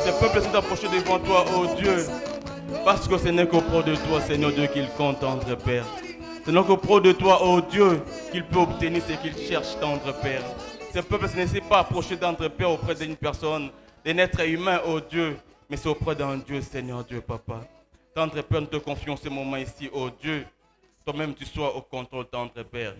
Ce peuple s'est approché devant toi, ô Dieu, parce que ce n'est qu'auprès de toi, Seigneur Dieu, qu'il compte, tendre Père. Ce n'est qu'auprès de toi, ô Dieu, qu'il peut obtenir ce qu'il cherche, tendre Père. Ce peuple ne s'est pas approché, tendre Père, auprès d'une personne, d'un être humain, ô Dieu, mais c'est auprès d'un Dieu, Seigneur Dieu, Papa. Tendre Père, nous te confions ce moment ici, ô Dieu. Toi-même, tu sois au contrôle, tendre Père.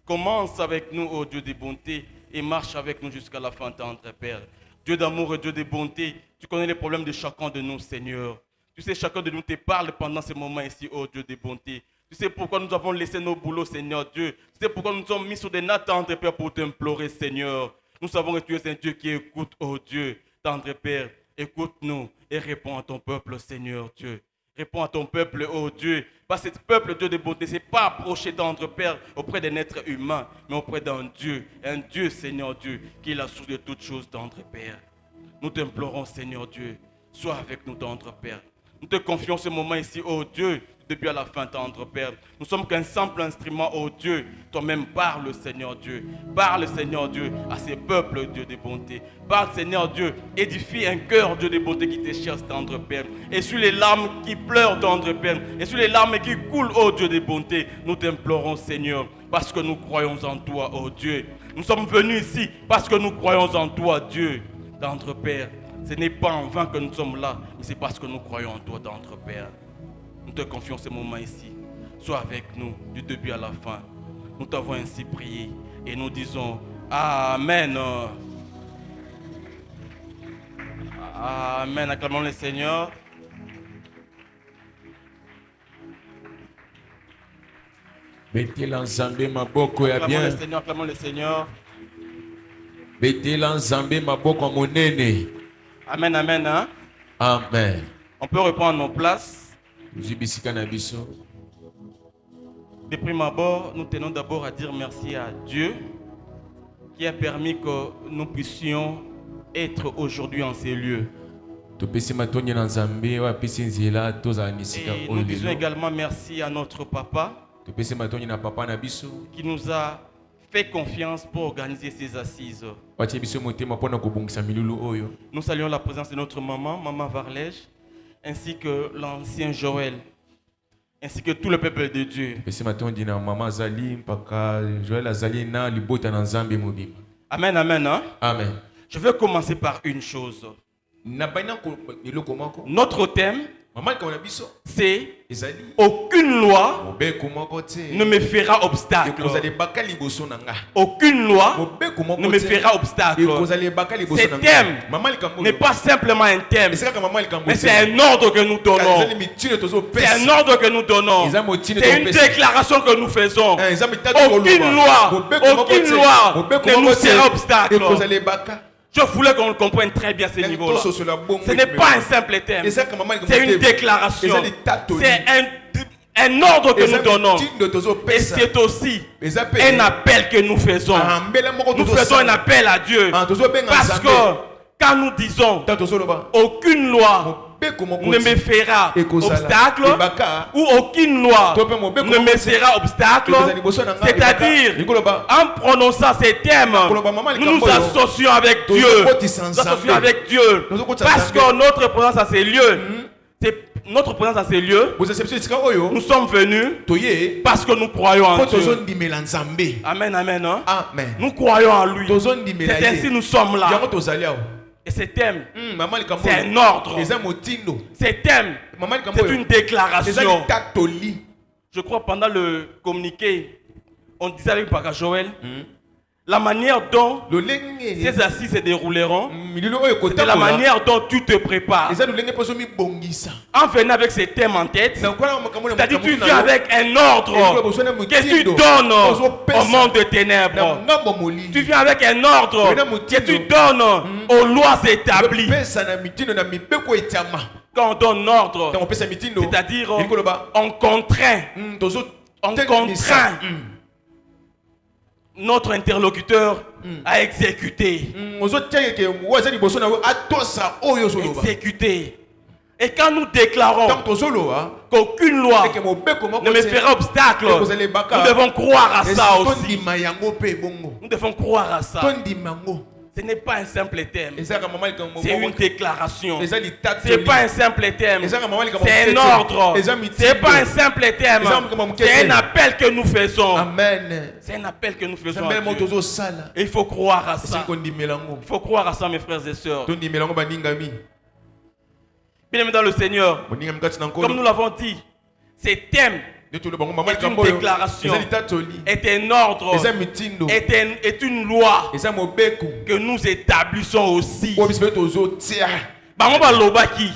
Commence avec nous, ô Dieu de bonté, et marche avec nous jusqu'à la fin, tendre Père. Dieu d'amour et Dieu de bonté, tu connais les problèmes de chacun de nous, Seigneur. Tu sais, chacun de nous te parle pendant ce moment ici, ô Dieu de bonté. Tu sais pourquoi nous avons laissé nos boulots, Seigneur Dieu. Tu sais pourquoi nous nous sommes mis sur des nattes, tendre Père, pour t'implorer, Seigneur. Nous savons que tu es un Dieu qui écoute, ô Dieu, tendre Père. Écoute-nous et réponds à ton peuple, Seigneur Dieu. Réponds à ton peuple, ô Dieu. Parce que ce peuple, Dieu de bonté, ce n'est pas approché, tendre Père, auprès d'un être humain, mais auprès d'un Dieu, Seigneur Dieu, qui est la source de toutes choses, tendre Père. Nous t'implorons, Seigneur Dieu, sois avec nous, tendre Père. Nous te confions ce moment ici, ô Dieu, du début à la fin, tendre Père. Nous sommes qu'un simple instrument, ô Dieu. Toi-même parle, Seigneur Dieu. Parle, Seigneur Dieu, à ces peuples, Dieu de bonté. Parle, Seigneur Dieu. Édifie un cœur, Dieu de bonté, qui te cherche, tendre Père. Et sur les larmes qui pleurent, tendre Père. Et sur les larmes qui coulent, ô Dieu de bonté. Nous t'implorons, Seigneur, parce que nous croyons en toi, ô Dieu. Nous sommes venus ici parce que nous croyons en toi, Dieu, tendre Père. Ce n'est pas en vain que nous sommes là, mais c'est parce que nous croyons en toi, tendre Père. Nous te confions ce moment ici. Sois avec nous du début à la fin. Nous t'avons ainsi prié et nous disons Amen. Amen. Acclamons le Seigneur. Betela nzambe maboko ya bien. Acclamons le Seigneur, acclamons le Seigneur. Betela nzambe maboko monene. Amen, amen. Hein? Amen. On peut reprendre nos places. Zibisika na biso. De prime abord, nous tenons d'abord à dire merci à Dieu qui a permis que nous puissions être aujourd'hui en ces lieux. Et nous disons également merci à notre papa qui nous a fait confiance pour organiser ces assises. Nous saluons la présence de notre maman, Maman Varlège, ainsi que l'ancien Joël, ainsi que tout le peuple de Dieu. Amen, amen. Hein? Amen. Je veux commencer par une chose. Notre thème, c'est aucune loi ne me fera obstacle. Aucune loi ne me fera obstacle. Ce thème n'est pas simplement un thème, mais c'est un ordre que nous donnons. C'est un ordre que nous donnons. C'est une déclaration que nous faisons. Aucune loi ne nous sera obstacle. Je voulais qu'on comprenne très bien ce niveau-là. Ce n'est pas un simple thème. C'est une déclaration. C'est un ordre que nous donnons. Et c'est aussi un appel que nous faisons. Nous faisons un appel à Dieu. Parce que quand nous disons aucune loi ne me fera obstacle ou aucune loi ne me sera obstacle, c'est-à-dire en prononçant ces thèmes, nous nous associons avec Dieu. Nous associons avec Dieu. Parce que notre présence à ces lieux, nous sommes venus parce que nous croyons en Dieu. Amen, amen. Hein? Amen. Nous croyons en lui. C'est ainsi nous sommes là. Et ce thème, c'est un ordre. Ce thème, c'est une déclaration. Je crois pendant le communiqué, on disait avec Papa Joël, la manière dont ces assises se dérouleront, c'est la manière dont tu te prépares. En venant avec ces thèmes en tête, c'est-à-dire tu viens avec un ordre que tu donnes au monde de ténèbres. Tu viens avec un ordre que tu donnes aux lois établies. Quand on donne ordre, c'est-à-dire on contraint. Notre interlocuteur a exécuté. Exécuté. Et quand nous déclarons qu'aucune loi ne me fera obstacle, nous devons croire à ça aussi. Nous devons croire à ça. Ce n'est pas un simple thème. ezaka mama C'est une déclaration. eza litatu C'est pas un simple thème. ezaka mama C'est un ordre. C'est pas un simple thème. C'est un appel que nous faisons. amen C'est un appel que nous faisons. zambela À Dieu. moto sala Et il faut croire à ça. c'est kondimelango Il faut croire à ça, mes frères et sœurs. tondimelango baningami Bien-aimés dans le Seigneur, boningami kati na comme nkolo nous l'avons dit, ces thèmes est une déclaration, est un ordre, est une loi que nous établissons aussi. Bango balobaki,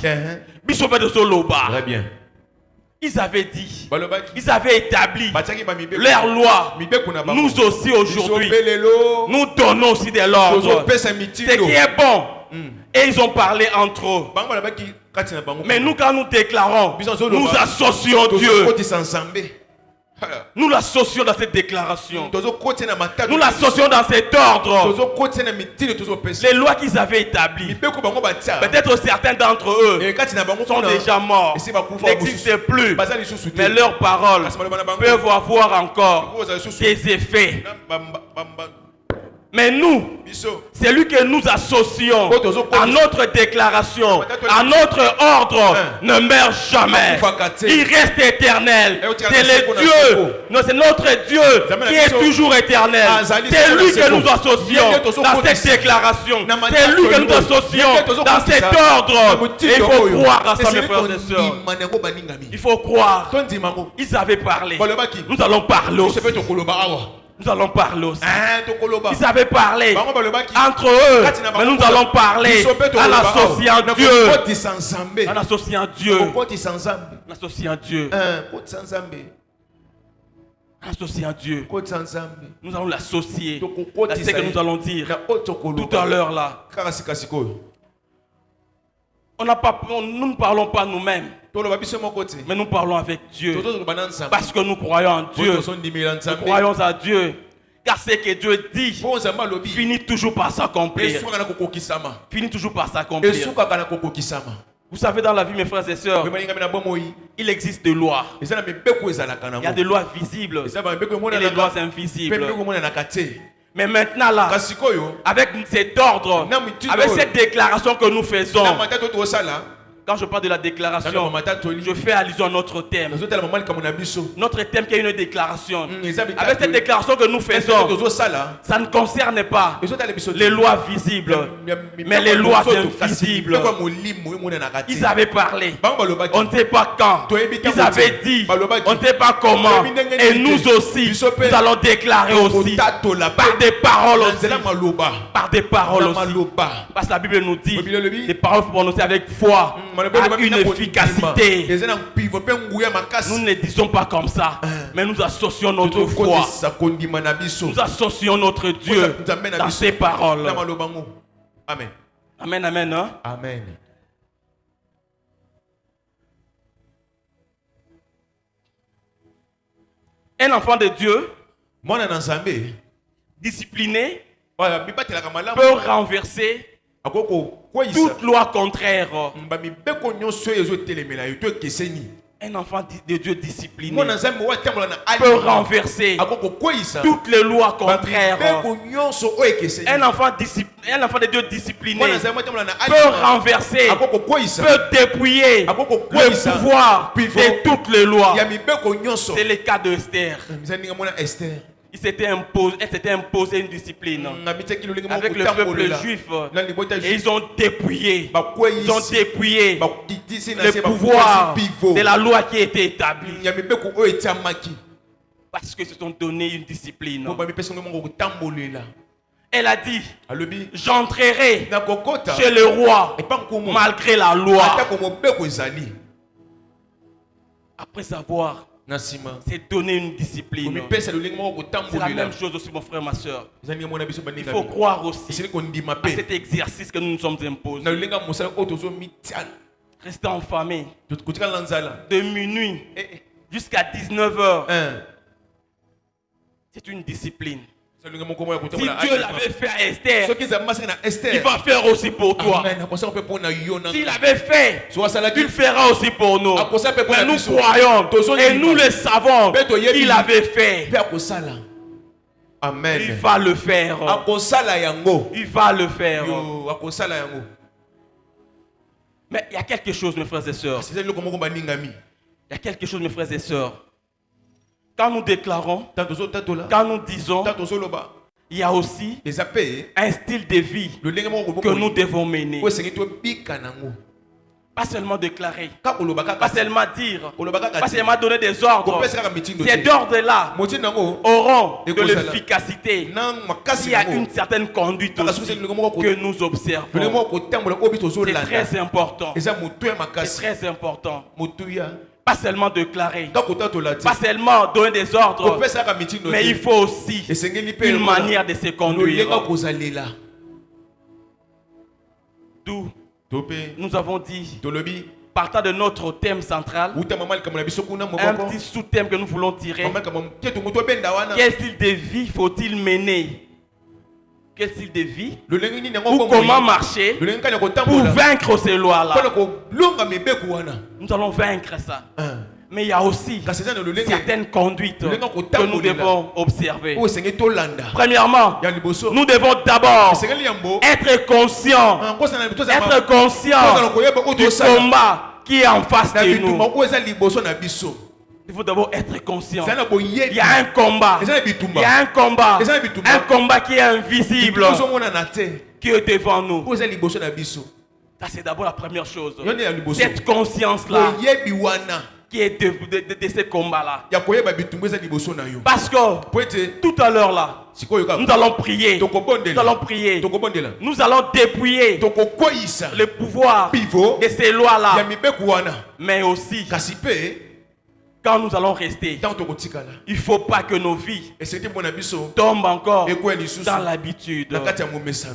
biso pe doso loba. très bien Ils avaient dit, balobaki ils avaient établi batiaki ba mibeko leur loi. mibeko na bango Nous aussi aujourd'hui, Biso pe lelo nous donnons aussi de l'ordre. tozopesa Ce mitindo qui est bon. Et ils ont parlé entre eux. bango balobaki kati na bango Mais nous, quand nous déclarons, Biso zo nous loba. associons Dieu. tozokotisa nzambe Nous l'associons dans cette déclaration. tozokotisa na matatu Nous l'associons dans cet ordre. tozokotisa na mitindo tozopesa Les lois qu'ils avaient établies, mibeko bango batia peut-être certains d'entre eux et kati na bango sont déjà morts, esi bakufa n'existent plus. baza lisusu te Mais leurs paroles kasi maloba na bango peuvent avoir encore oza lisusu des effets. na Mais nous, biso c'est lui que nous associons à notre déclaration, à notre ordre, ne meurt jamais. Il reste éternel. C'est le Dieu, non, c'est notre Dieu qui est toujours éternel. C'est lui que nous associons dans cette déclaration. C'est lui que nous associons dans cet ordre. Et il faut croire à ça, mes frères et sœurs. Il faut croire. Ils avaient parlé. Nous allons parler aussi. Nous allons parler aussi. Ils avaient parlé entre eux, mais nous allons parler en associant Dieu. En associant Dieu. En associant Dieu. En associant Dieu. Nous allons l'associer. C'est ce que nous allons dire tout à l'heure là. Nous ne parlons pas nous-mêmes, mais nous parlons avec Dieu. Parce que nous croyons en Dieu. Nous croyons à Dieu. Car ce que Dieu dit finit toujours par s'accomplir. Finit toujours par s'accomplir. Vous savez, dans la vie, mes frères et sœurs, il existe des lois. Il y a des lois visibles et des lois invisibles. Mais maintenant là, avec cet ordre, avec cette déclaration que nous faisons, quand je parle de la déclaration, je fais allusion à notre thème. Notre thème qui est une déclaration. Avec cette déclaration que nous faisons, ça ne concerne pas les lois visibles, mais les lois invisibles. Ils avaient parlé, on ne sait pas quand. Ils avaient dit, on ne sait pas comment. Et nous aussi, nous allons déclarer aussi, par des paroles aussi. Par des paroles aussi. Parce que la Bible nous dit, les paroles prononcées avec foi a une efficacité. Nous ne disons pas comme ça, mais nous associons notre foi. Nous associons notre Dieu dans ses paroles. Amen. Amen, amen. Hein? Amen. Un enfant de Dieu, discipliné, peut renverser toute loi contraire. Un enfant de Dieu discipliné peut renverser toutes les lois contraires. Un enfant de Dieu discipliné peut renverser, peut dépouiller le pouvoir de toutes les lois. C'est le cas de Esther. Elle s'était imposé une discipline avec le peuple juif et ils ont dépouillé le pouvoir de la loi qui était établie parce qu'ils se sont donné une discipline. Elle a dit, j'entrerai chez le roi malgré la loi. Après avoir c'est donner une discipline. C'est la même chose aussi, mon frère, ma soeur. Il faut croire aussi à cet exercice que nous nous sommes imposés. Rester en famille de minuit jusqu'à 19h. C'est une discipline. Si Dieu l'avait fait à Esther, il va faire aussi pour toi. S'il avait fait, il fera aussi pour nous. Mais nous croyons et nous le savons qu'il avait fait. Amen. Il va le faire. Akosala yango. Il va le faire. Yo, akosala yango. Mais il y a quelque chose, mes frères et sœurs. C'est le comment Il y a quelque chose, mes frères et sœurs. Quand nous déclarons, quand nous disons, il y a aussi un style de vie que nous devons mener. Pas seulement déclarer, pas seulement dire, pas seulement donner des ordres. Ces ordres-là auront de l'efficacité. Il y a une certaine conduite aussi que nous observons. C'est très important. C'est très important. Pas seulement déclarer, pas seulement donner des ordres, mais il faut aussi une manière de se conduire. D'où nous avons dit, partant de notre thème central, un petit sous-thème que nous voulons tirer. Quel style de vie faut-il mener? Quel style de vie? Ou comment marcher pour vaincre ces lois-là? Nous allons vaincre ça. Mais il y a aussi certaines conduites que nous devons observer. Premièrement, nous devons d'abord être conscients du combat qui est en face de nous. Il faut d'abord être conscient. Il y a un combat. Il y a un combat. Un combat qui est invisible, qui est devant nous. Ça, c'est d'abord la première chose. Cette conscience-là qui est de ce combat-là. Parce que tout à l'heure là, nous allons prier. Nous allons prier. Nous allons dépouiller le pouvoir de ces lois-là. Mais aussi, quand nous allons rester, il ne faut pas que nos vies tombent encore dans l'habitude.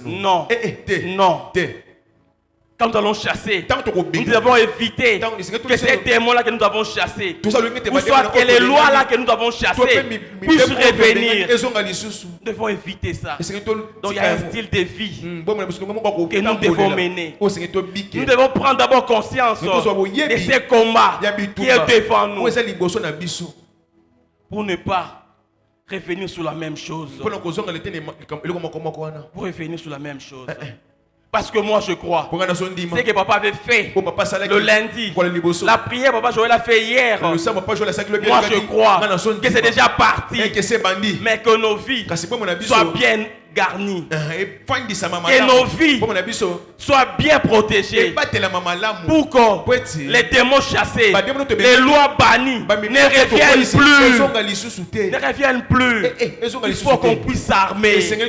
Non. Non. Quand nous allons chasser, nous devons éviter que ces démons-là que nous avons chassés, ou soit que les lois-là que nous avons chassées puissent revenir. Nous devons éviter ça. Donc il y a un style de vie que nous devons mener. Nous devons prendre d'abord conscience de ces combats qui est devant nous pour ne pas revenir sur la même chose. Pour revenir sur la même chose. Parce que moi je crois, c'est que papa avait fait le lundi, la prière papa Joël a fait hier. Moi je crois que c'est déjà parti, mais que nos vies soient bien garnies, que nos vies soient bien protégées, pour que les démons chassés, les lois bannies ne reviennent plus. Il faut qu'on puisse s'armer. C'est un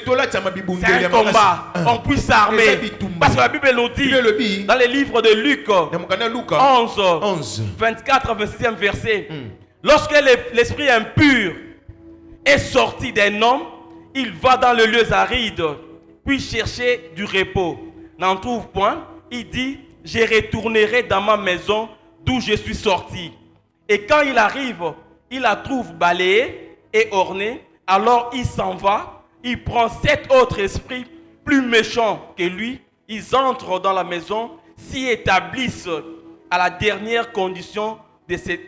combat, on puisse s'armer. Parce que la Bible nous dit dans les livres de Luc 11, 24 26e verset, lorsque l'esprit impur est sorti d'un homme, il va dans les lieux arides, puis chercher du repos. N'en trouve point. Il dit, je retournerai dans ma maison d'où je suis sorti. Et quand il arrive, il la trouve balayée et ornée. Alors il s'en va, il prend 7 autres esprits plus méchants que lui. Ils entrent dans la maison, s'y établissent à la dernière condition de cet...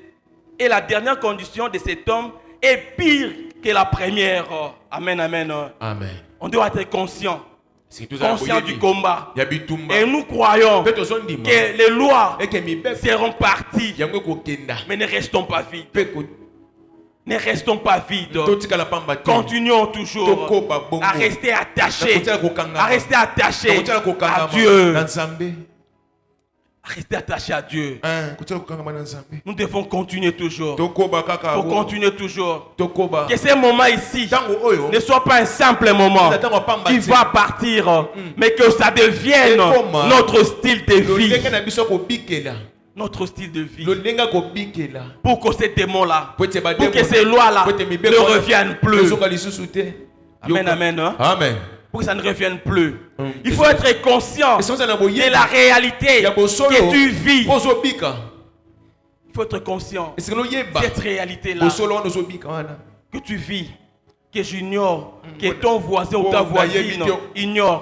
Et la dernière condition de cet homme est pire que la première. Amen, amen. Amen. On doit être conscient du combat. Et nous croyons que les lois seront parties. Mais ne restons pas vides. Ne restons pas vides. Continuons toujours à rester attachés. À rester attachés à Dieu. Restez attachés à Dieu. Nous devons continuer toujours. Il faut continuer toujours. Que ces moments ici ne soient pas un simple moment qui va partir, mais que ça devienne notre style de vie. Notre style de vie. Pour que ces démons-là, pour que ces lois-là ne reviennent plus. Amen, amen. Amen. Pour que ça ne revienne plus. Il faut être conscient de la réalité que tu vis. Il faut être conscient de cette réalité-là que tu vis, que j'ignore, que ton voisin ou ta voisine ignore.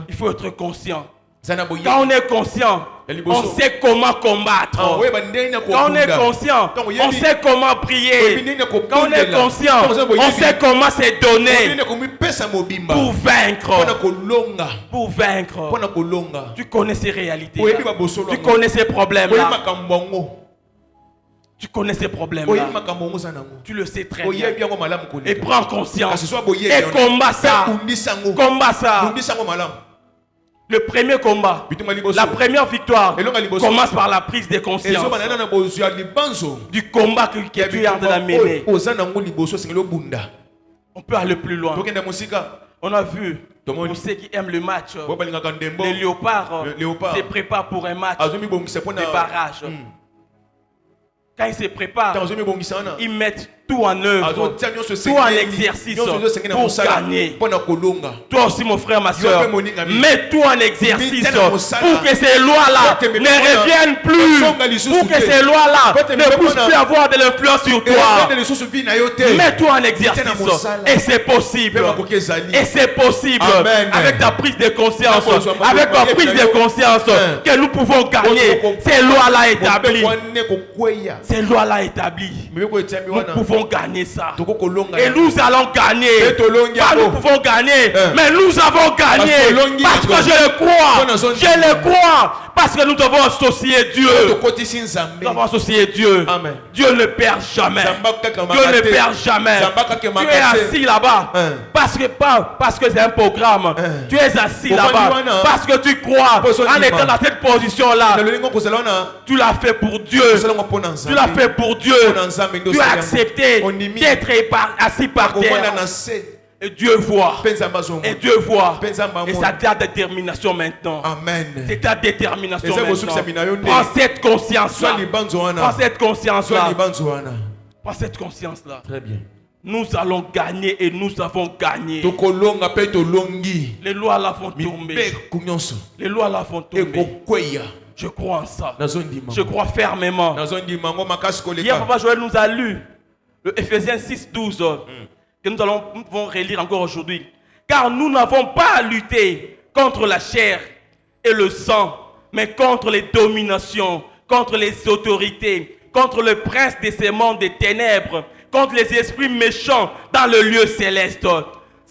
Il faut être conscient Quand on est conscient, on sait comment combattre. Quand on est conscient, on sait comment prier. Quand on est conscient, on sait comment se donner pour vaincre. Pour vaincre. Tu connais ces réalités. Tu connais ces problèmes-là. Tu connais ces problèmes-là. Tu le sais très bien. Et prends conscience. Et combat ça. Combat ça. Le premier combat, la première victoire commence par la prise de conscience du combat que tu es en train de mener. On peut aller plus loin. On a vu, pour ceux qui aiment le match, les léopards se préparent pour un match de barrage. Quand ils se préparent, ils mettent tout en œuvre, tout en exercice pour gagner. Toi aussi, mon frère, ma soeur, mets tout en exercice pour que ces lois-là ne reviennent plus, pour que ces lois-là ne puissent plus avoir de l'influence sur toi. Mets tout en exercice et c'est possible. Et c'est possible avec ta prise de conscience, avec ta prise de conscience que nous pouvons gagner ces lois-là établies. Ces lois-là établies, nous pouvons gagner ça. Et nous allons gagner. Pas nous pouvons gagner, mais nous avons gagné. Parce que je le crois. Je le crois. Parce que nous devons associer Dieu. Nous devons associer Dieu. Dieu ne perd jamais. Dieu ne perd jamais. Tu es assis là-bas. Parce que c'est un programme. Tu es assis là-bas. Parce que tu crois. En étant dans cette position-là, tu l'as fait pour Dieu. Tu l'as fait pour Dieu. Tu as accepté d'être assis par terre. Et Dieu voit. Et Dieu voit. Et c'est ta détermination maintenant. Amen. C'est ta détermination maintenant. Prends cette conscience-là. Prends cette conscience-là. Prends cette conscience-là. Très bien. Nous allons gagner et nous avons gagné. Les lois là vont tomber. Les lois là vont tomber. Je crois en ça. Je crois fermement. Hier, Papa Joël nous a lu le Ephésiens 6:12 que nous allons relire encore aujourd'hui. Car nous n'avons pas à lutter contre la chair et le sang, mais contre les dominations, contre les autorités, contre le prince de ces mondes des ténèbres, contre les esprits méchants dans le lieu céleste.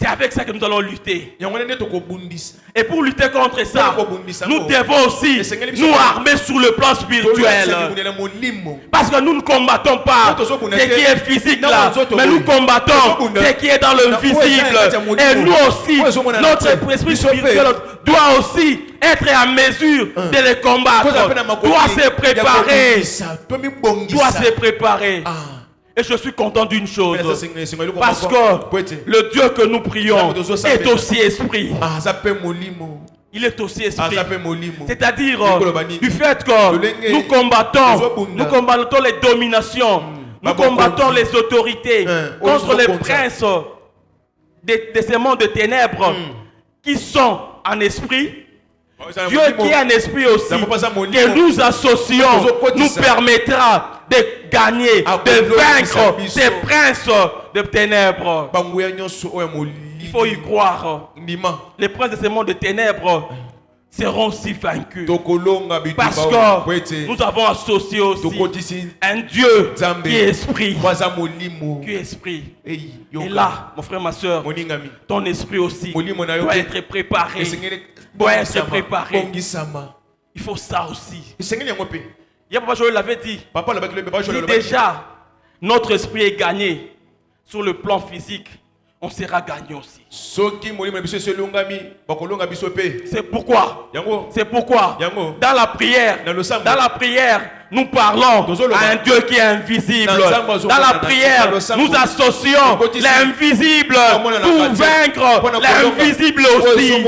C'est avec ça que nous allons lutter. Et pour lutter contre ça, nous devons aussi nous armer sur le plan spirituel. Parce que nous ne combattons pas ce qui est physique là, mais nous combattons ce qui est dans le visible. Et nous aussi, notre esprit spirituel doit aussi être en mesure de les combattre. Doit se préparer. Doit se préparer. Et je suis content d'une chose, parce que le Dieu que nous prions est aussi esprit. Il est aussi esprit. C'est-à-dire du fait que nous combattons les dominations, nous combattons les autorités contre les princes de ces mondes de ténèbres qui sont en esprit. Dieu qui est un esprit aussi, que nous associons, nous permettra de gagner, de vaincre ces princes de ténèbres. Il faut y croire. Les princes de ces mondes de ténèbres seront aussi vaincus. Parce que nous avons associé aussi un Dieu qui est esprit. Qui est esprit. Et là, mon frère, ma soeur, ton esprit aussi doit être préparé. Doit être préparé. Il faut ça aussi. Hier, Papa Joël l'avait dit. Si déjà notre esprit est gagné sur le plan physique, on sera gagné aussi. C'est pourquoi dans la prière, nous parlons à un Dieu qui est invisible. Dans la prière, nous associons l'invisible pour vaincre l'invisible aussi.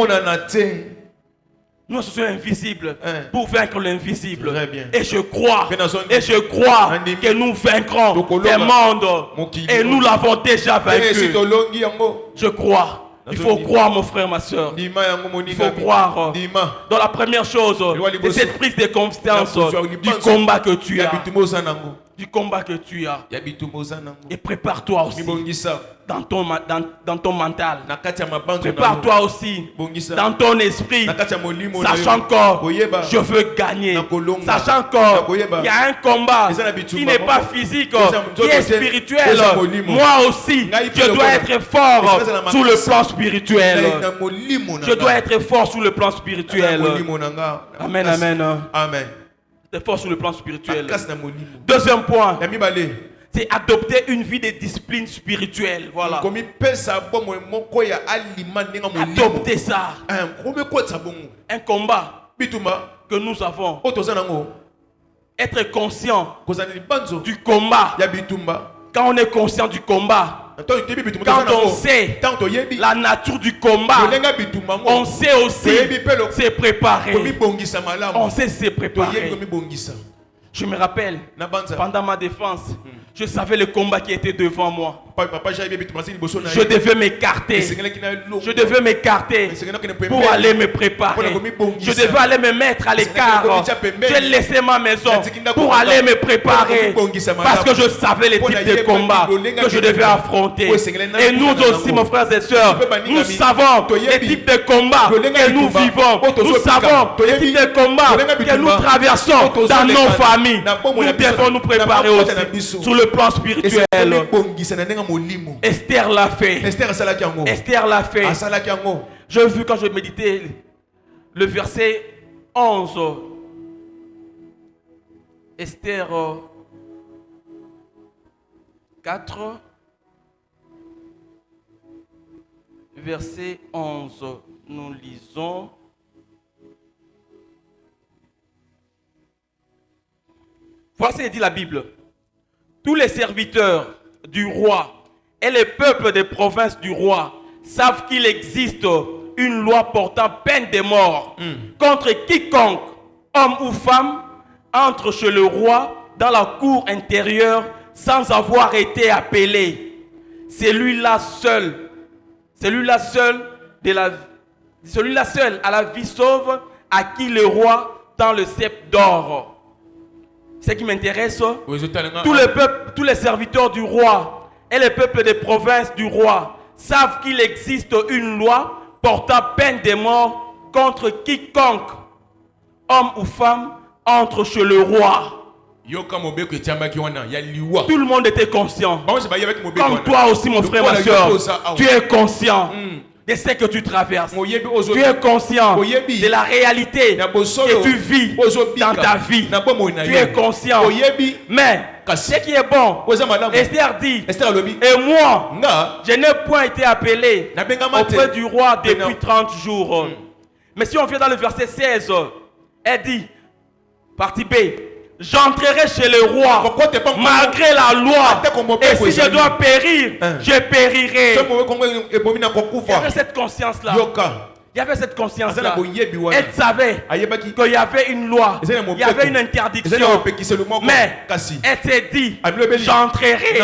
Nous associons l'invisible pour vaincre l'invisible. Et je crois que nous vaincrons les mondes. Et nous l'avons déjà vaincu. Je crois. Il faut croire, mon frère, ma soeur. Il faut croire dans la première chose, de cette prise de conscience du combat que tu as. du combat que tu as. ya bitumba oza nango Et prépare-toi aussi mibongisa dans ton mental. na kati ya mabanzo na yo. Prépare-toi aussi Bongisa dans ton esprit. na kati ya molimo na yo. Sachant que Koyeba. je veux gagner. Na kolonga. Sachant Na qu'il koyeba. y a un combat Eza na bitumba qui n'est pas moko. physique, Eza qui est mzoto spirituel. eza molimo. Moi aussi, Ngai pe je dois lokola. être fort Eza na sur le makasa. plan spirituel. Na molimo na Je dois nga. être fort sur le plan Na spirituel. molimo na nga. Amen, Makasi. amen. Amen. Être fort sur le plan spirituel. Makasi na molimo. Deuxième point, ya mibale c'est adopter une vie de discipline spirituelle. Voilà. komipesa bomo moko ya alima ndenge molimo. Adopter ça. komikotisa bongo Un combat bitumba que nous avons. oyo toza nango Être conscient kozala libanzo du combat. ya bitumba. Quand on est conscient du combat, Ntango toyebi bitumba quand toza on nango. sait Ntango toyebi la nature du combat, lolenga bitumba ngo on sait aussi se préparer. komibongisa malamu On sait se toyebi préparer. komibongisa Je me rappelle, na banza pendant ma défense, je savais le combat qui était devant moi. papa jayebi bitumba sini liboso na Je devais m'écarter. esengelaki na elongo. Je devais m'écarter Esengelaki na pour pembeni. aller me préparer. Je devais aller me mettre à l'écart. J'ai laissé ma maison pour aller me préparer. Parce que je savais les types de combats que je devais affronter. Et nous aussi, mes frères et sœurs, nous savons les types de combats que nous vivons. Nous savons les types de combats que nous traversons dans nos familles. Nous devons nous préparer aussi sur le plan spirituel. komibongisa na ndenge molimo. Esther l'a fait. Esther asalaki yango. Esther l'a fait. Asalaki yango. J'ai vu quand je méditais le verset 11. Esther 4, verset 11. Nous lisons. Voici dit la Bible. Tous les serviteurs du roi et les peuples des provinces du roi savent qu'il existe une loi portant peine de mort contre quiconque, homme ou femme, entre chez le roi dans la cour intérieure sans avoir été appelé. Celui-là seul à la vie sauve, à qui le roi tend le sceptre d'or. Ce qui m'intéresse, tous les serviteurs du roi et les peuples des provinces du roi savent qu'il existe une loi portant peine de mort contre quiconque, homme ou femme, entre chez le roi. Tout le monde était conscient. Comme toi aussi, mon frère, ma soeur, tu es conscient de ce que tu traverses. Tu es conscient de la réalité que tu vis dans ta vie. Tu es conscient. Mais ce qui est bon, Esther dit, et moi, je n'ai point été appelé auprès du roi depuis 30 jours. Mais si on vient dans le verset 16, elle dit, partie B, j'entrerai chez le roi malgré la loi. Et si je dois périr, je périrai. Il y avait cette conscience-là. Il y avait cette conscience-là. Elle savait qu'il y avait une loi, il y avait une interdiction. Mais elle s'est dit, j'entrerai.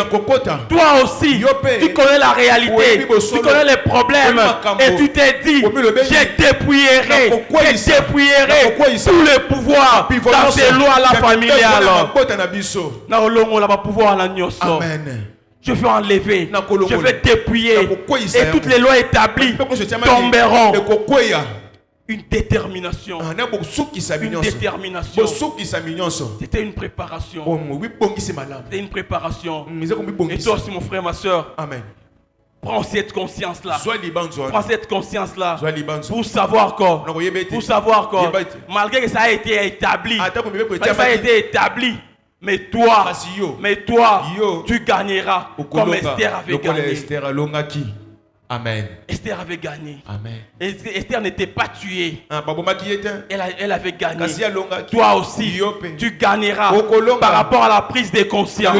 Toi aussi, tu connais la réalité, tu connais les problèmes. Et tu t'es dit, je dépouillerai tous les pouvoirs dans ces lois-là familiales. Amen. Je vais enlever, je vais dépouiller, et toutes les lois établies tomberont. Une détermination. Une détermination. C'était une préparation. C'était une préparation. Et toi aussi, mon frère, ma soeur, prends cette conscience-là. Prends cette conscience-là. Pour savoir que, malgré que ça a été établi, mais toi, tu gagneras comme Esther avait gagné. Amen. Esther avait gagné. Amen. Esther n'était pas tuée. Elle avait gagné. Toi aussi, tu gagneras par rapport à la prise de conscience.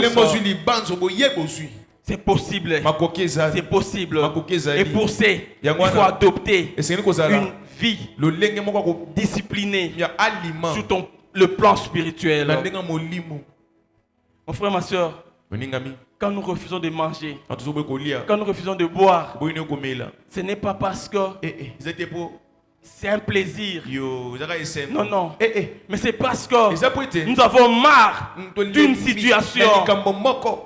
C'est possible. C'est possible. Et pour ça, il faut adopter une vie disciplinée sur le plan spirituel. Mon frère, ma soeur, quand nous refusons de manger, quand nous refusons de boire, ce n'est pas parce que C'est un plaisir. Yo, zaka esembo. Non, non. Eh. Mais c'est parce que Eza po ete. nous avons marre d'une situation. Likambo moko.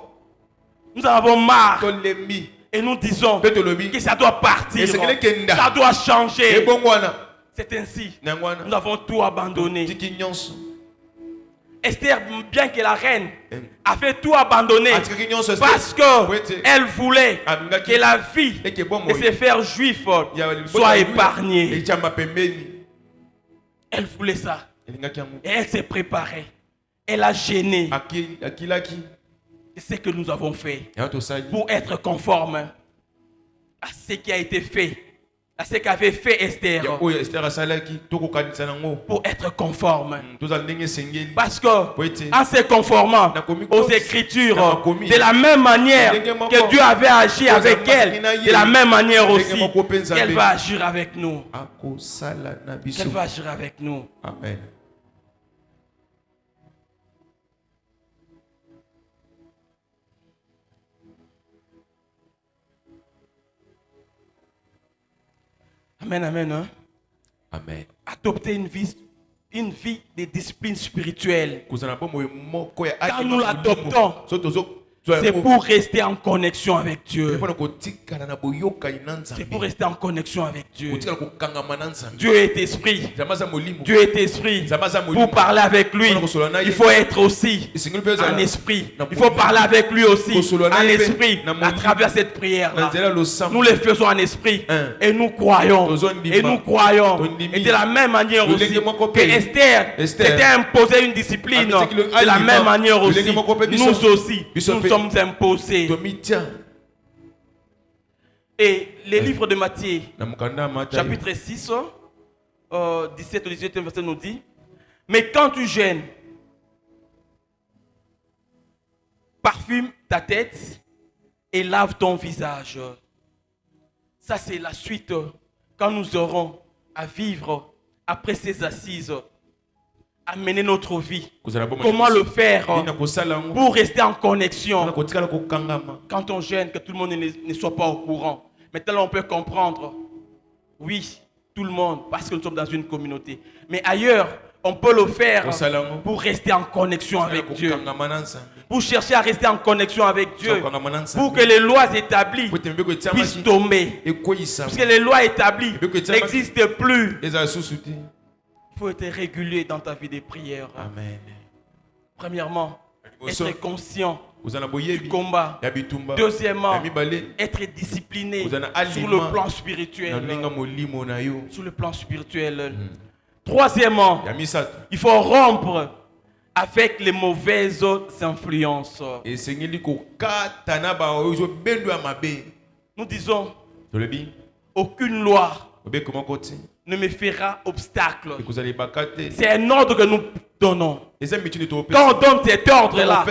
Nous en avons marre. Tolemi. Et nous disons Pe tolobi. que ça doit partir. Et c'est que les kenda. Ça doit changer. Ebongwana. C'est ainsi. Nangwana. Nous avons tout abandonné. Tiki nyonso. Esther, bien que la reine a fait tout abandonner Atiki nyonso. parce qu'elle voulait que la vie de ses frères juifs soit épargnée. Et chama pembeni. Elle voulait ça. Elingaki yango. Et elle s'est préparée. Elle a gêné. Akilaki. C'est ce que nous avons fait Ya to sali. pour être conforme à ce qui a été fait, à ce qu'avait fait Esther, Ya oyo Esther asalaki toko kanisa nango. pour être conforme. Toza ndenge sengeli. Parce que en se conformant aux Écritures, de la même manière que Dieu avait agi avec elle, de la même manière aussi qu'elle va agir avec nous. Qu'elle va agir avec nous. Amen. Amen, amen. Hein? Amen. Adopter une vie de discipline spirituelle. Quand nous l'adoptons, c'est pour rester en connexion avec Dieu. C'est pour rester en connexion avec Dieu. Dieu est esprit. Dieu est esprit. Pour parler avec lui, il faut être aussi en esprit. Il faut parler avec lui aussi en esprit à travers cette prière-là. Nous le faisons en esprit et nous croyons. Et nous croyons. Et de la même manière aussi que Esther s'était imposé une discipline, de la même manière aussi, nous aussi, nous sommes imposés. Et les livres de Matthieu, chapitre 6, 17 au 18 verset nous dit, mais quand tu gênes, parfume ta tête et lave ton visage. Ça, c'est la suite quand nous aurons à vivre après ces assises, à mener notre vie. Comment le faire pour rester en connexion. Quand on gêne, que tout le monde ne soit pas au courant. Maintenant, on peut comprendre. Oui, tout le monde, parce que nous sommes dans une communauté. Mais ailleurs, on peut le faire pour rester en connexion avec Dieu. Pour chercher à rester en connexion avec Dieu. Pour que les lois établies puissent tomber. Parce que les lois établies n'existent plus. Il faut être régulier dans ta vie de prière. Amen. Premièrement, être conscient du combat. Deuxièmement, être discipliné sur le plan spirituel. Sur le plan spirituel. Troisièmement, il faut rompre avec les mauvaises influences. Nous disons, aucune loi ne me fera obstacle. C'est un ordre que nous donnons. Quand on donne cet ordre-là,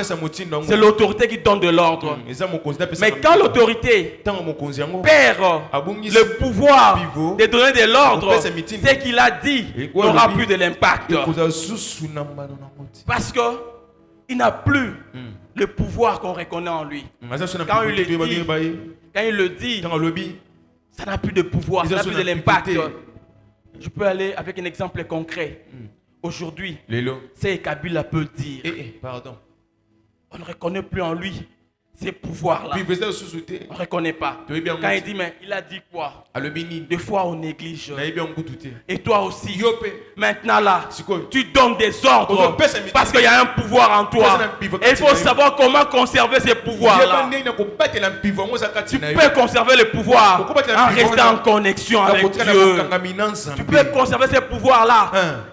c'est l'autorité qui donne de l'ordre. Mais quand l'autorité perd le pouvoir de donner de l'ordre, ce qu'il a dit n'aura plus de l'impact. Parce qu'il n'a plus le pouvoir qu'on reconnaît en lui. Quand il le dit, ça n'a plus de pouvoir, ça n'a plus de l'impact. Je peux aller avec un exemple concret. Aujourd'hui, c'est Kabila peut dire. On ne reconnaît plus en lui ces pouvoirs-là. On ne reconnaît pas. Quand il dit, mais il a dit quoi? Des fois, on néglige. Et toi aussi. Maintenant là, tu donnes des ordres parce qu'il y a un pouvoir en toi. Et il faut savoir comment conserver ces pouvoirs-là. Tu peux conserver le pouvoir en restant en connexion avec Dieu. Tu peux conserver ces pouvoirs-là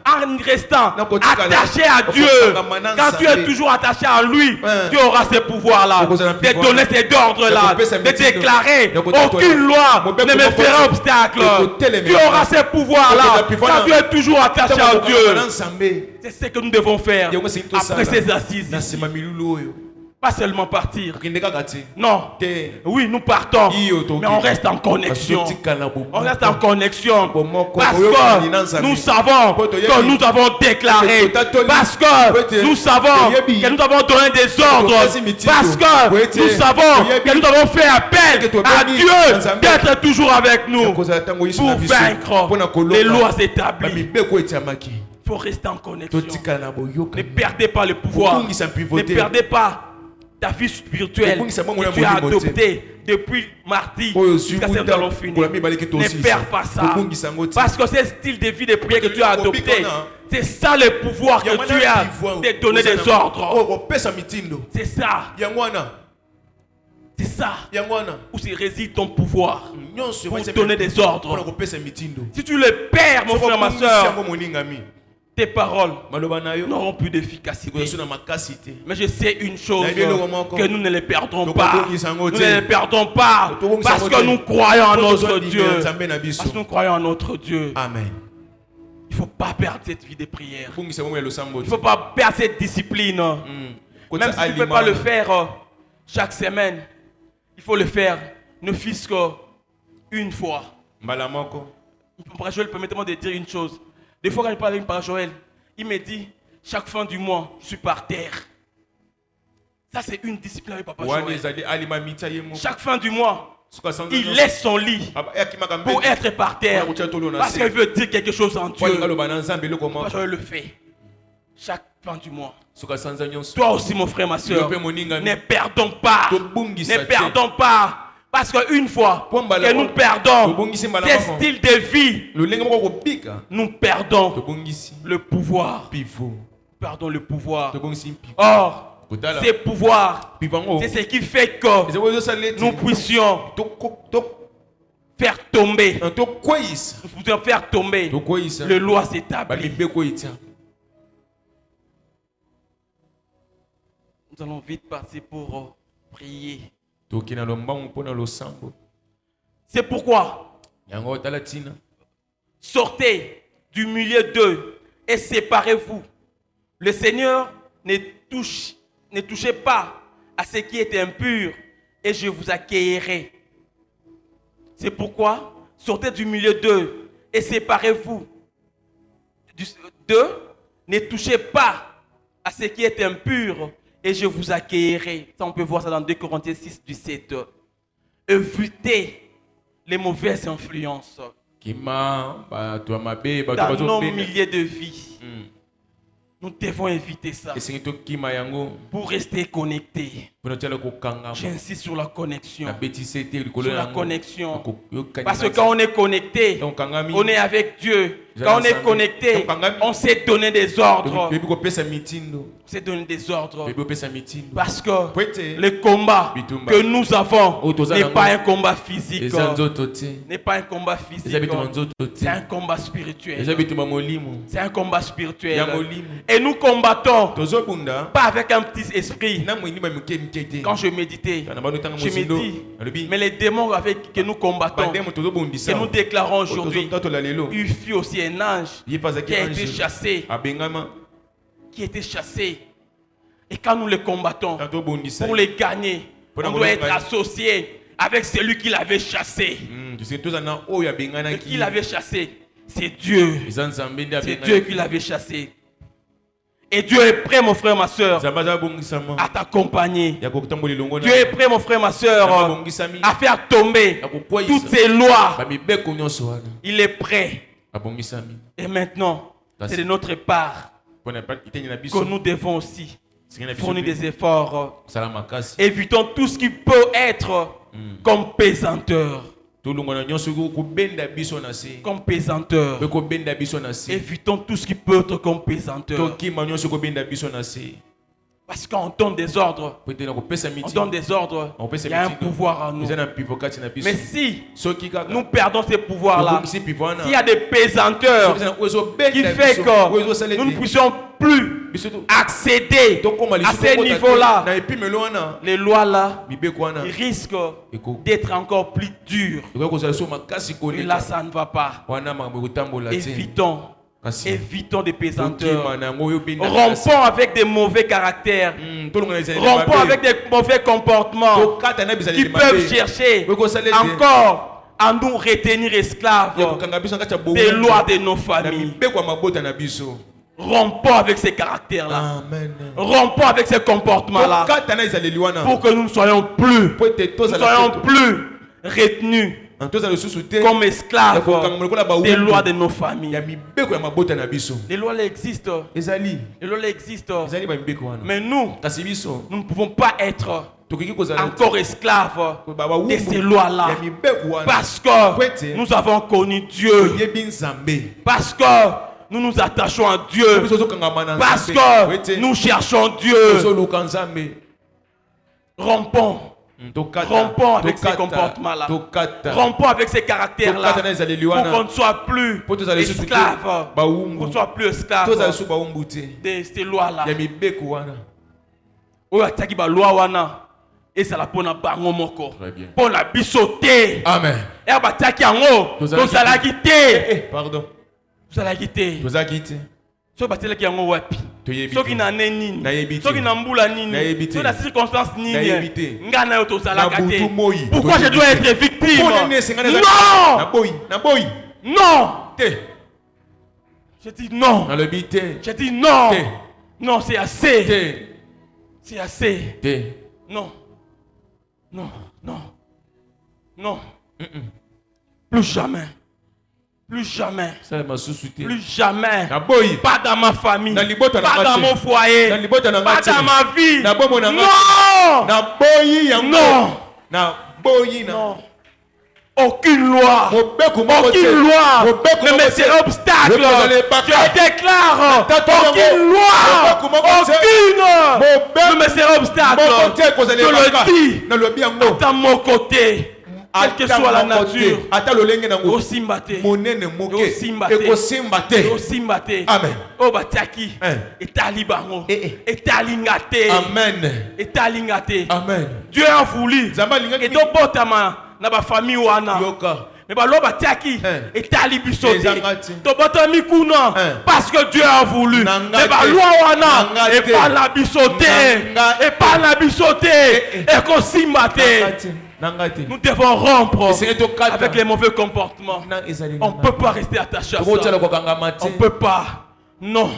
en restant attaché à Dieu. Quand tu es toujours attaché à lui, tu auras ces pouvoirs-là. De donner ces ordres-là, de déclarer aucune loi ne me fera obstacle. Tu auras ces pouvoirs-là quand tu es toujours attaché à Dieu. C'est ce que nous devons faire après ces assises. Pas seulement partir. okende kaka te Non. te Oui, nous partons. Iyo toki. Mais on reste en connexion. Totikala bomo. On reste en connexion. Bomoko. Parce Oyo que Ninanzambi. nous savons que nous avons déclaré. Parce que nous savons que nous avons donné des ordres. Parce que nous savons que nous avons fait appel à Dieu d'être toujours avec nous pour vaincre les lois établies. Il faut rester en connexion. Ne perdez pas le pouvoir. Ne perdez pas ta vie spirituelle que tu as adoptée depuis mardi jusqu'à ce que nous allons finir. Ne perds pas ça. Parce que c'est le style de vie de prière que tu as adopté. C'est ça le pouvoir que tu as de donner des ordres. C'est ça. C'est ça où se réside ton pouvoir pour donner des ordres. Si tu le perds, mon frère, ma soeur, tes paroles n'auront plus d'efficacité. Mais je sais une chose, que nous ne les perdrons pas. Nous ne les perdrons pas parce que nous croyons en notre Dieu. Parce que nous croyons en notre Dieu. Amen. Il ne faut pas perdre cette vie de prière. Il ne faut pas perdre cette discipline. Même si tu ne peux pas le faire chaque semaine, il faut le faire ne fût-ce qu'une fois. Joël, permettez-moi de dire une chose. Des fois, quand je parle avec Père Joël, il me dit, chaque fin du mois, je suis par terre. Ça, c'est une discipline avec Papa Joël. Chaque fin du mois, il laisse son lit pour être par terre. Parce qu'il veut dire quelque chose en Dieu. Papa Joël le fait. Chaque fin du mois. Toi aussi, mon frère, ma soeur, ne perdons pas. Ne perdons pas. Parce qu'une fois que nous perdons ce style de vie, nous perdons le pouvoir. Perdons le pouvoir. Or, ce pouvoir, c'est ce qui fait que nous puissions faire tomber. Nous pouvons faire tomber le loi s'établit. Nous allons vite partir pour prier. C'est pourquoi sortez du milieu d'eux et séparez-vous. Le Seigneur ne touchez pas à ce qui est impur et je vous accueillerai. C'est pourquoi sortez du milieu d'eux et séparez-vous. D'eux, ne touchez pas à ce qui est impur et je vous accueillerai. Ça, on peut voir ça dans 2 Corinthiens 6, 17. Évitez les mauvaises influences dans nos milieux de vie. Nous devons éviter ça pour rester connectés. J'insiste sur la connexion. Sur la connexion. Parce que quand on est connecté, on est avec Dieu. Quand on est connecté, on sait donner des ordres. On sait donner des ordres. Parce que le combat que nous avons n'est pas un combat physique. N'est pas un combat physique. C'est un combat spirituel. C'est un combat spirituel. Et nous combattons pas avec un petit esprit. Quand je méditais, je me dis, mais les démons avec que nous combattons, que nous déclarons aujourd'hui, il fut aussi un ange qui a été chassé. Qui a été chassé. Et quand nous les combattons, pour les gagner, on doit être associé avec celui qui l'avait chassé. Qui l'avait chassé, c'est Dieu. C'est Dieu qui l'avait chassé. Et Dieu est prêt, mon frère, ma soeur, à t'accompagner. Dieu est prêt, mon frère, ma soeur, à faire tomber toutes ces lois. Il est prêt. Et maintenant, c'est de notre part que nous devons aussi fournir des efforts. Évitons tout ce qui peut être comme pesanteur. Comme pesanteur. Évitons tout ce qui peut être comme pesanteur. Parce qu'on donne des ordres. On donne des ordres. Il y a un pouvoir en nous. Mais si nous perdons ces pouvoirs-là, s'il y a des pesanteurs qui fait que nous ne puissions plus accéder à ces niveaux-là, les lois-là risquent d'être encore plus dures. Et là, ça ne va pas. Évitons évitons des pesanteurs. Rompons avec des mauvais caractères. Rompons avec des mauvais comportements qui peuvent chercher encore à nous retenir esclaves des lois de nos familles. Rompons avec ces caractères-là. Rompons avec ces comportements-là. Pour que nous ne soyons plus, retenus comme esclaves des lois de nos familles. Les lois existent. Les lois existent. Mais nous ne pouvons pas être encore esclaves de ces lois-là. Parce que nous avons connu Dieu. Parce que nous nous attachons à Dieu. Parce que nous cherchons Dieu. Rompons. Rompons avec ces comportements-là. Rompons avec ces caractères-là. Pour qu'on ne soit plus esclaves. Pour qu'on ne soit plus esclaves de ces lois-là. Et ça la pona bango moko. Pour la bisoter. Amen. Et à bataki ango. Donc ça la quitter. Pardon. Ça la quitter. Ça la quitter. So batela ki ango wapi. So ki na neni. So ki na mbula nini. So na circonstance nini. Ngana yo to sala kate. Pourquoi je dois être victime? Non. Non. Je dis non. Je dis non. Non, c'est assez. C'est assez. Non. Non, non, non. Plus jamais. Plus jamais. Plus jamais. Pas dans ma famille. Pas dans mon foyer. Pas dans ma vie. Non. Non. Aucune loi. Aucune loi ne me sera obstacle. Je déclare. Aucune loi. Aucune ne me sera obstacle. Je le dis. Dans mon côté. Quelle que soit la nature. Osimbate. Osimbate. Amen. Obataki. Etalibango. Etalingate. Amen. Amen. Dieu a voulu. Et donc, botama. Na ba famille wana mais ba lo ba tiaki etali bisote to botami kuna parce que Dieu a voulu mais ba lo wana et pas la bisote et pas la bisote et ko simbate. Nous devons rompre avec les mauvais comportements. On ne peut pas rester attaché à ça. On ne peut pas. Non.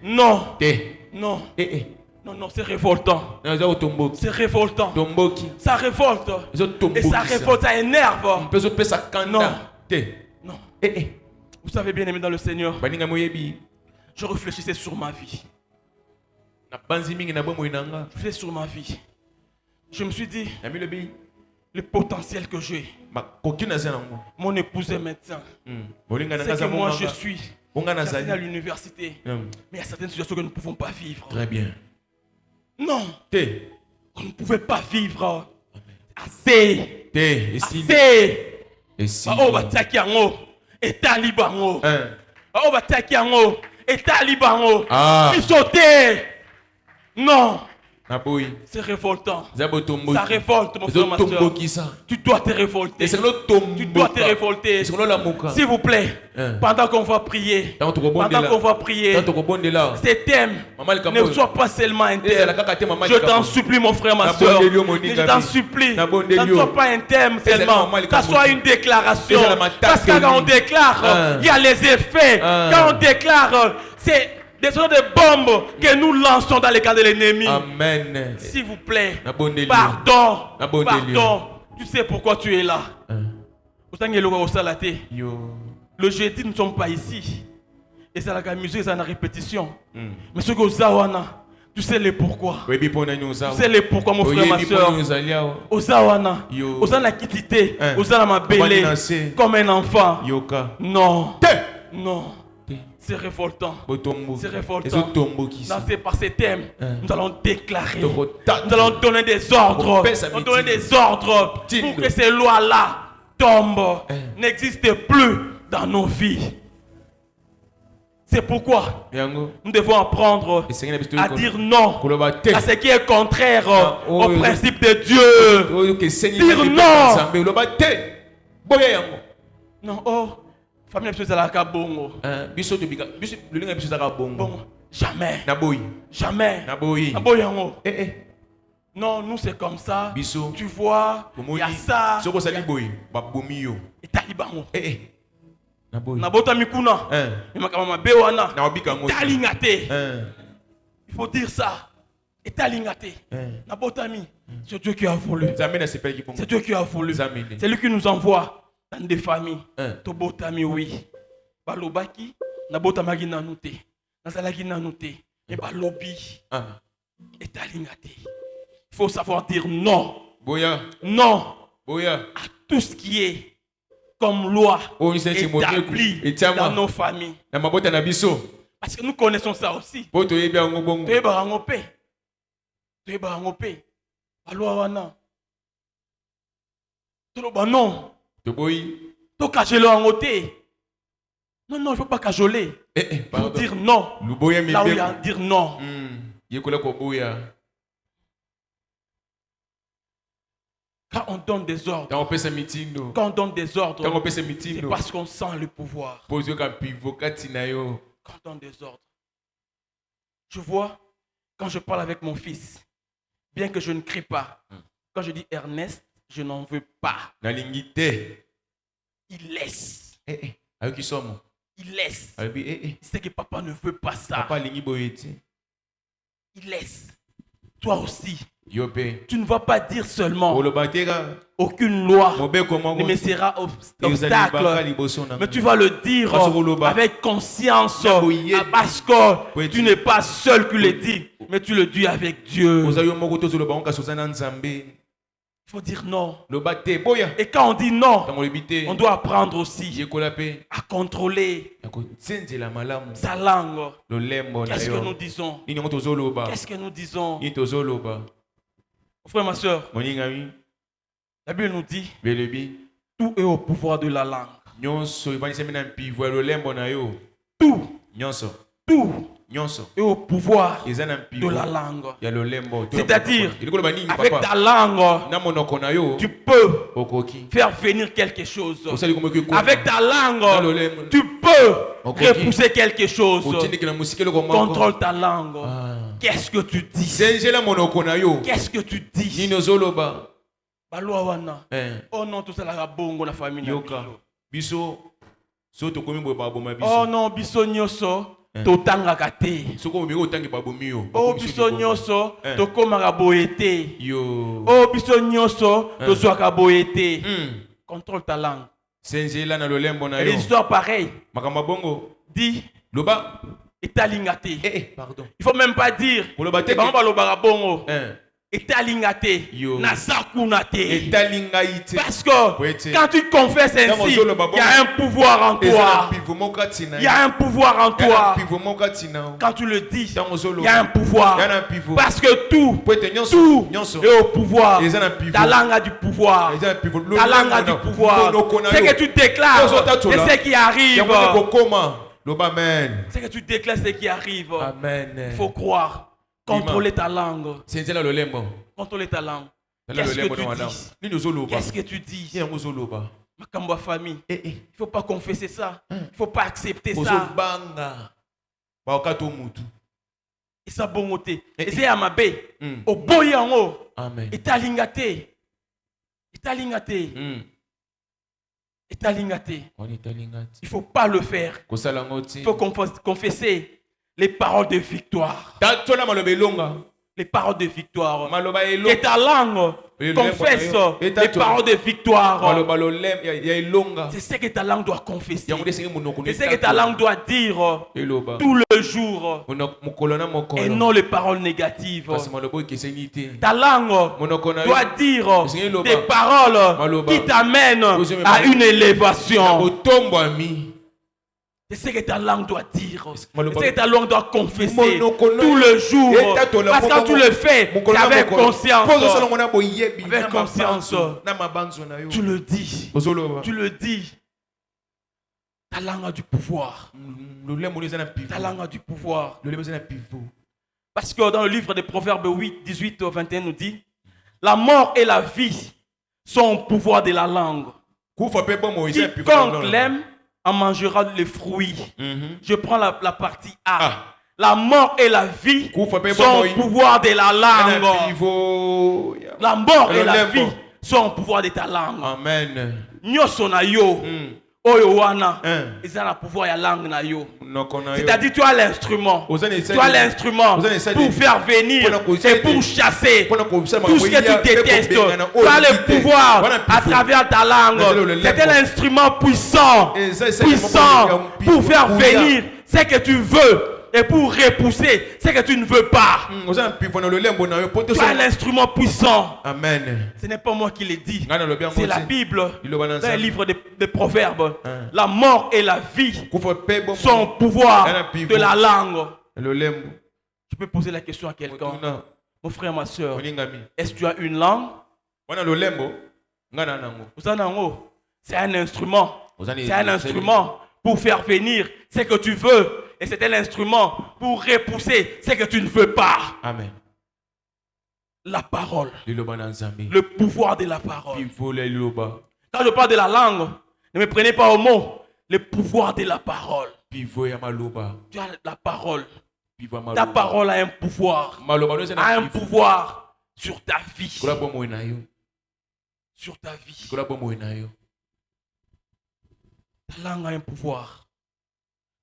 Non. Non. Non, non, c'est révoltant. C'est révoltant. Ça révolte. Et ça révolte, ça énerve. Non. Non. Vous savez, bien aimé dans le Seigneur, je réfléchissais sur ma vie. Je réfléchissais sur ma vie. Je me suis dit, le potentiel que j'ai. Mon épouse est médecin. C'est que moi, je suis. J'enseigne à l'université. Mais il y a certaines situations que nous ne pouvons pas vivre. Très bien. Non. On ne pouvait pas vivre. Assez. Oh, bataki ango. Et talibango. Oh, bataki ango. Et talibango. Puis sauter. Non. C'est révoltant. Ça révolte, mon frère, ma soeur. Tu dois te révolter. Tu dois te révolter. S'il vous plaît, pendant qu'on va prier, ces thèmes ne soient pas seulement un thème. Je t'en supplie, mon frère, ma soeur. Je t'en supplie. Ça ne soit pas un thème seulement. Ça soit une déclaration. Parce que quand on déclare, il y a les effets. Quand on déclare, c'est des sortes de bombes que nous lançons dans les camps de l'ennemi. Amen. S'il vous plaît, pardon. Pardon. Tu sais pourquoi tu es là. Le jeudi, nous ne sommes pas ici. Et c'est la musique, c'est la répétition. Mais ce que Ozawana, tu sais le pourquoi. Tu sais le pourquoi, mon frère, ma soeur. Ozawana, Ozana kitité, Ozana ma belle, comme un enfant. Non. Non. C'est révoltant. C'est révoltant. Par ces thèmes, nous allons déclarer. Nous allons donner des ordres. Nous allons donner des ordres pour que ces lois-là tombent, n'existent plus dans nos vies. C'est pourquoi nous devons apprendre à dire non à ce qui est contraire au principe de Dieu. Dire non. Non, oh. Famille biso ezalaka bongo. Biso tobika biso lolinga biso zaka bongo. Bon, jamais. Naboyi. Jamais. Naboyi. Naboyi yango. Non, nous c'est comme ça. Biso. Tu vois, il y a ça. Soko sali boyi, babomi yo. Et talibango. Naboyi. Nabota mikuna. Makama bewana. Na obika ngo. Talingate. Il faut dire ça. Et talingate. Nabota mi. C'est Dieu qui a voulu. C'est Dieu qui a voulu. C'est lui qui nous envoie dans des familles. Tobotami oui. Balobaki, nabota magi nanute. Nazalaki nanute. Et balobi. Et talingate. Il faut savoir dire non. Boya. Non. Boya. À tout ce qui est comme loi établie dans nos familles. Parce que nous connaissons ça aussi. La loi wana. Non. Non, non, il ne faut pas cajoler. Il faut dire non. Là où il y a dire non. Quand on donne des ordres, quand on donne des ordres, c'est parce qu'on sent le pouvoir. Quand on donne des ordres. Je vois, quand je parle avec mon fils, bien que je ne crie pas, quand je dis Ernest, je n'en veux pas. Il laisse. Il laisse. Il sait que papa ne veut pas ça. Il laisse. Toi aussi. Tu ne vas pas dire seulement aucune loi ne me sera obstacle, mais tu vas le dire avec conscience parce que tu n'es pas seul qui le dit, mais tu le dis avec Dieu. Il faut dire non. Et quand on dit non, on doit apprendre aussi à contrôler sa langue. Qu'est-ce que nous disons? Qu'est-ce que nous disons? Frère, ma soeur, la Bible nous dit tout est au pouvoir de la langue. Tout est au pouvoir de la langue. C'est-à-dire, avec ta langue, tu peux faire venir quelque chose. Avec ta langue, tu peux repousser quelque chose. Contrôle ta langue. Qu'est-ce que tu dis? Qu'est-ce que tu dis? Oh non, tout ça la bongo la famille. Oh non, biso nyoso. Totangaka te. Oh biso nyoso tokomaka boye te. Oh biso nyoso tozwaka boye te. Contrôle ta langue. Et les histoires pareilles. Dis etalingate. Il faut même pas dire bongo. Etalingate, nasakunate. Parce que quand tu confesses ainsi, il y a un pouvoir en toi. Il y a un pouvoir en toi. Quand tu le dis, il y a un pouvoir. Parce que tout est au pouvoir. Ta langue a du pouvoir. Ta langue a du pouvoir. Ce que tu déclares, c'est ce qui arrive. Ce que tu déclares, c'est ce qui arrive. Il faut croire. Contrôler ta langue. Contrôler ta langue. Qu'est-ce que tu dis? Qu'est-ce que tu dis? Ma famille. Il ne faut pas confesser ça. Il ne faut pas accepter ça. Et ça bongoté. Et c'est à ma baie. Au boyango. Et talingate. Et talingate. Et talingate. Il ne faut pas le faire. Il faut confesser les paroles de victoire. Les paroles de victoire. Et ta langue confesse les paroles de victoire. C'est ce que ta langue doit confesser. C'est ce que ta langue doit dire tout le jour. Et non les paroles négatives. Ta langue doit dire des paroles qui t'amènent à une élévation. C'est ce que ta langue doit dire. C'est ce que ta langue doit confesser tout le jour. Parce que quand tu le fais, c'est avec conscience. Avec conscience. Tu le dis. Tu le dis. Ta langue a du pouvoir. Ta langue a du pouvoir. Parce que dans le livre des Proverbes 8, 18 au 21 nous dit, la mort et la vie sont au pouvoir de la langue. Quiconque l'aime en mangera les fruits. Je prends la partie A. Ah. La mort et la vie Kufa pe sont au bomoi. pouvoir de la Yana langue. pivot. La mort et la Lembo. vie sont au pouvoir de ta langue. Amen. Nyoso na yo, oyo wana, Hein. ils ont le pouvoir de la langue na yo. Noko na yo. C'est-à-dire tu as l'instrument. Aux années Tu as l'instrument aux années pour faire venir et pour chasser Pour tout ce que tu détestes. Tu as le pouvoir à travers ta langue. C'est un instrument puissant, puissant pour faire venir ce que tu veux et pour repousser ce que tu ne veux pas. Tu as un instrument puissant. Amen. Ce n'est pas moi qui l'ai dit. C'est C'est la Bible, dans le le livre des Proverbes. La mort et la vie sont Son au pouvoir de la langue. Je peux poser la question à quelqu'un. Mon frère, ma soeur, est-ce que tu as une langue? C'est un instrument. C'est un instrument pour faire venir ce que tu veux. Et c'est un instrument pour repousser ce que tu ne veux pas. Amen. La parole. Le pouvoir de la parole. Pivo Quand je parle de la langue, ne me prenez pas au mot. Le pouvoir de la parole. ya maloba. Tu as la parole. Pivo ya Ta maloba. parole a un pouvoir. Maloba no A un pouvoir sur ta vie. Kola bomo na yo. Sur ta vie. Kola bomo na yo. Ta langue a un pouvoir.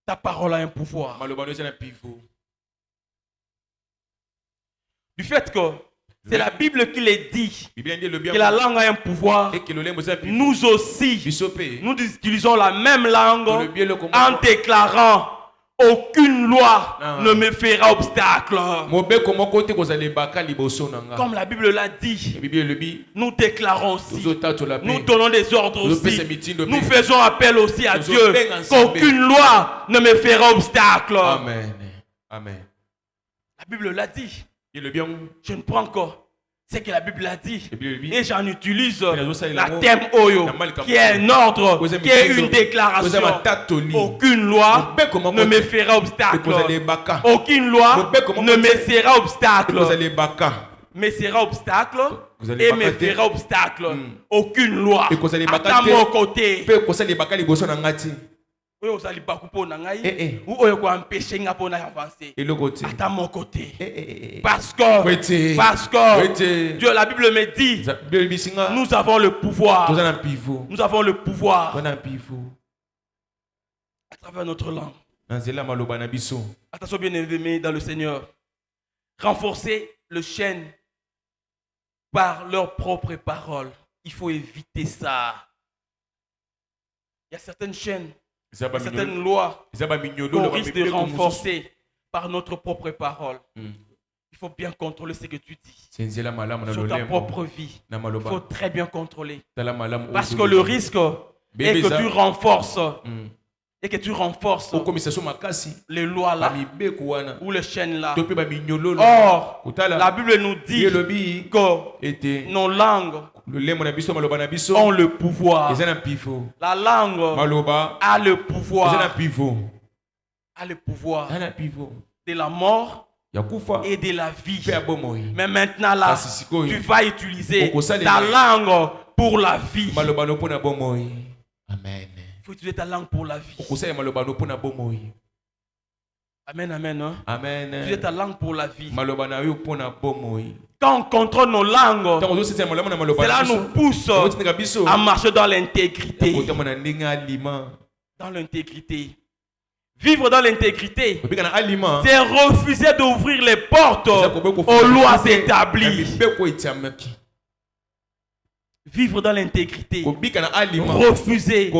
Ta parole a un pouvoir. Maloba no na pivo. Du fait que c'est la Bible qui le dit, Le bien que la langue a un pouvoir, et que le lembo ça pivo. nous aussi, Bisope. nous utilisons la même langue Le bien le comment. en déclarant aucune loi Non. ne me fera obstacle. Mobe comment côté ko zale baka liboso nanga. Comme la Bible l'a dit, Bible le bi. nous déclarons aussi, Tozota to la nous donnons des ordres Nous aussi, faisons meeting de nous paix. faisons appel aussi à Nous Dieu faisons ensemble. qu'aucune loi ne me fera obstacle. Amen. Amen. La Bible l'a dit, Et le bien. je ne prends encore ce que la Bible a dit. Et puis le bi. Et j'en utilise ça, il la a mot. thème Oyo, La mal qui est un ordre, Vous avez qui est mis une Vous avez déclaration. ma tatoli. Aucune loi Vous comment ne me côté. fera obstacle. Vous allez baka. Aucune loi Vous comment ne me côté. sera obstacle. Vous allez baka. Me sera obstacle Vous allez et me bakater. fera obstacle. Aucune loi Et vous allez à bakater. mon côté. Pe ko sali baka liboso na ngati. Oyo ozali bakupo na ngai Eh. ou oyo ko empêcher nga pona avancer. Et le côté. À mon côté. Eh. Parce que Wait. Dieu, la Bible me dit, Bible bisinga. nous avons le pouvoir. Toza na pivo. Nous avons le pouvoir Toza na pivo. à travers notre langue. Na zela maloba na biso. Attention bien aimés dans le Seigneur. Renforcer le chêne par leurs propres paroles. Il faut éviter ça. Il y a certaines chaînes, certaines lois qu'on risque de renforcer par notre propre parole. Il faut bien contrôler ce que tu dis. Sur ta propre vie. Il faut très bien contrôler. Parce que le risque est que tu renforces et que tu renforces les lois là ou les chaînes là. Or, la Bible nous dit que nos langues ont le pouvoir. La langue a le pouvoir. A le pouvoir de la mort et de la vie. Mais maintenant là, tu vas utiliser ta langue pour la vie. Amen. Il faut utiliser ta langue pour la vie. Amen, amen. Hein? Amen. Utiliser ta langue pour la vie. Quand Quand on contrôle nos langues, cela nous pousse à marcher dans l'intégrité. Dans l'intégrité. Vivre dans l'intégrité, c'est refuser d'ouvrir les portes aux lois établies. Vivre dans l'intégrité, refuser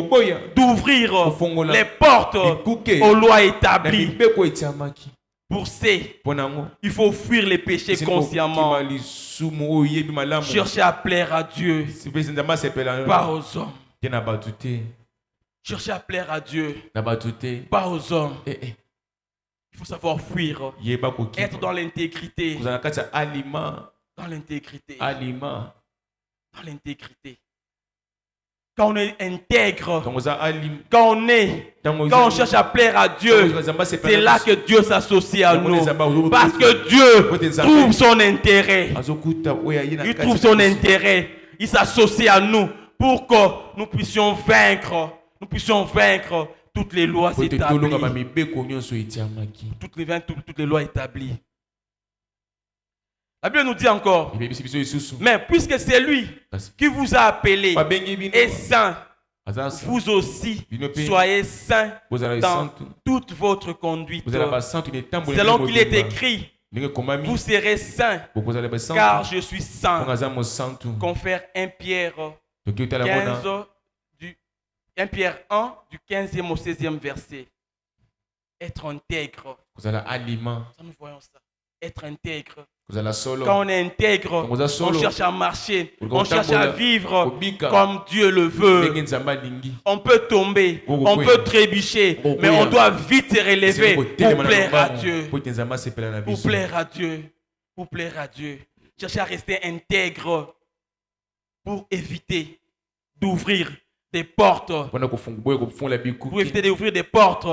d'ouvrir les portes aux lois établies. Pour ces, il faut fuir les péchés consciemment. Chercher à plaire à Dieu, pas aux hommes. Chercher à plaire à Dieu, pas aux hommes. Il faut savoir fuir, être dans l'intégrité. Dans l'intégrité. Dans l'intégrité. Quand on est intègre, quand on cherche à plaire à Dieu, c'est là que Dieu s'associe à nous. Parce que Dieu trouve son intérêt. Il trouve son intérêt. Il s'associe à nous pour que nous puissions vaincre nous puissions vaincre toutes les lois po ete établies. tolonga bamibeko nyonso etiamaki. Toutes les lois établies. La Bible nous dit encore, ebebisi biso lisusu mais puisque c'est lui kasi qui vous a appelé babengi bino est saint, aza sa vous aussi bino mpe soyez saints bozala dans basantu toute votre conduite. bozala basantu netambola Selon qu'il est écrit, ndenge ekomami vous serez saints, bokozala car basantu je suis mponga saint. aza mosantu. Confère 1 Pierre toki otala mona 15, 1 Pierre 1, du 15e au 16e verset. Être intègre. kozala aliment Ça, nous voyons ça. Être intègre. kozala solo Quand on est intègre, Comme ça, on solo. cherche à marcher, Comme on ça, cherche à bola. vivre Kobika. comme Dieu le veut. ndenge nzambe alingi. On peut tomber, Koko on kwe. peut trébucher, Koko mais kwe. on doit vite se relever pour plaire à Dieu. po ete nzambe asepela na Pour biso plaire à Dieu. Pour plaire à Dieu. Chercher à rester intègre pour éviter d'ouvrir des portes. mpona boye kofungola Pour bikuki éviter d'ouvrir des portes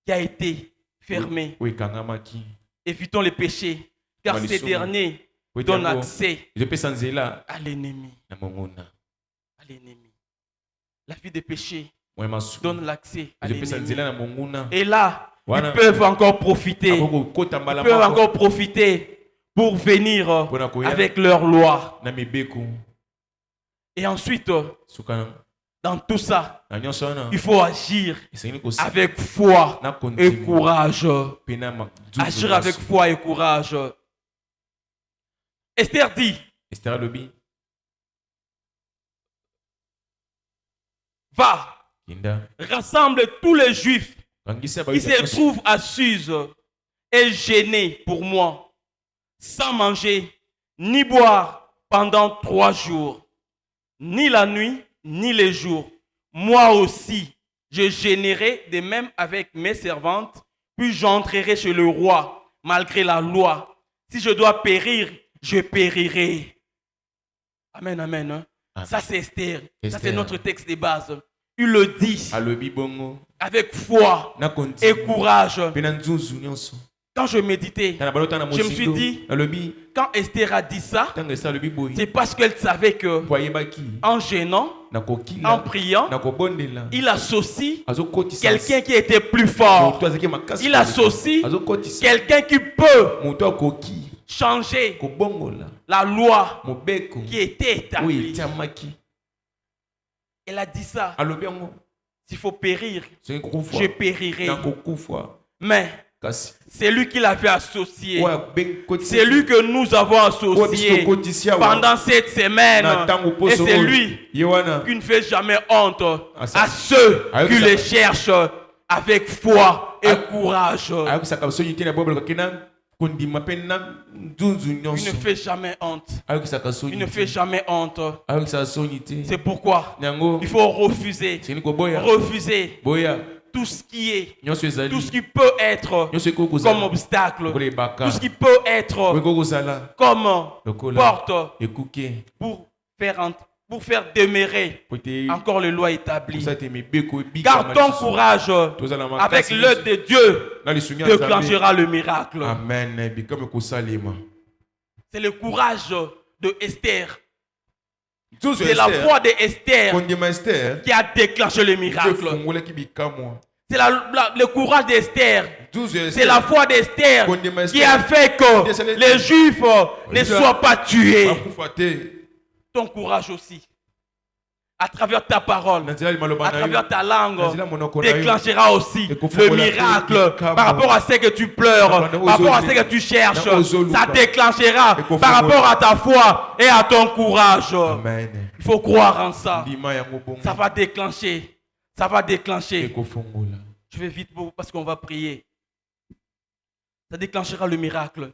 qui a été fermées. oyo ekangamaki. Évitons les péchés, car ces Malisumu. derniers Po ete donnent yango accès ezopesa nzela à l'ennemi. na monguna. À l'ennemi. La vie des péchés Moye masumu donne l'accès à ezopesa l'ennemi. nzela na monguna. Et là, Voilà. ils peuvent encore profiter. akokokota mbala Ils peuvent moko encore profiter pour venir mpona koya avec leur loi. na mibeko Et ensuite, suka dans tout ça, na nyonso wana il faut agir esengeli kosala avec foi na et kondima courage. mpe na mazuzu Agir avec nyonso. foi et courage. Esther dit, Esther alobi va, kinda rassemble tous les Juifs kangisa qui bayuda se nyonso trouvent à Suse et gênés pour moi, sans manger ni boire pendant 3 jours, ni la nuit, ni les jours. Moi aussi, je gênerai de même avec mes servantes, puis j'entrerai chez le roi, malgré la loi. Si je dois périr, je périrai. Amen, amen. Hein? Amen. Ça, c'est Esther. Ça, Esther. c'est notre texte de base. Il le dit alobi bongo avec foi na et kondima courage. mpe na nzuzu nyonso. Quand je méditais, Tala balota na Je me suis mosindo dit- alobi quand Esther a dit ça, ntango esa alobi boye c'est parce qu'elle savait que po ayebaki en gênant, na en kokila priant, na kobondela il associe azokotisa quelqu'un qui était plus fort. moto azalaki makasi Il associe azokotisa quelqu'un qui peut moto akoki changer kobongola la loi mobeko qui était oyo établie. etiamaki. Elle a dit ça. alobi yango S'il faut périr, soki kokufa je périrai. na kokufa Mais kasi c'est lui qui l'avait associé. oyo abengi C'est lui que nous avons associé kotisi awa pendant cette semaine. na ntango Et poso c'est oyo lui ye wana qui ne fait jamais honte ça- à ceux Ah, qui ça- les cherchent avec foi et Ah, courage. ayokisaka sonyi te na bobolokaki na kondima mpe na nzunzu Il nyonso ne fait jamais honte. ayokisaka Il sonyi ne fait te jamais honte. ayokisaka sonyi te C'est pourquoi yango il faut refuser. sengeli koboya Refuser boya tout ce qui est, nyonso ezali tout ce qui peut être nyonso ekoki comme kozala obstacle, lokola ebaka tout ce qui peut être oyo ekoki kozala comme lokola porte ekuke pour faire demeurer po ete encore les lois établies. kosala ete mibeko ebikama Car ton lisusu. courage tozala avec makasi l'œuvre de Dieu na lisumu ya Nzambe. déclenchera le miracle. amen bikama ekosalema C'est le courage de Esther. nzuzu C'est la foi de Esther kondima Esther qui a déclenché le miracle. efungolaki bikamwa C'est le courage d'Esther. nzuzu ya C'est la Esther foi d'Esther Kondima qui Esther. a fait que les Juifs ne soient pas tués. bakufa te Ton courage aussi, à travers ta parole, na nzela ya maloba à na yo travers ta langue, na nzela ya monoko na yo déclenchera aussi Et qu'on le faut la miracle paix, par rapport à ce que tu pleures, Dans par rapport à ce que tu cherches. dans Ozoluka. Ça déclenchera Et qu'on par faut rapport à ta foi et à ton courage. amen Il faut croire en ça. ndima yango bongo Ça va déclencher. Ça va déclencher. ekofongola Je vais vite parce qu'on va prier. Ça déclenchera le miracle.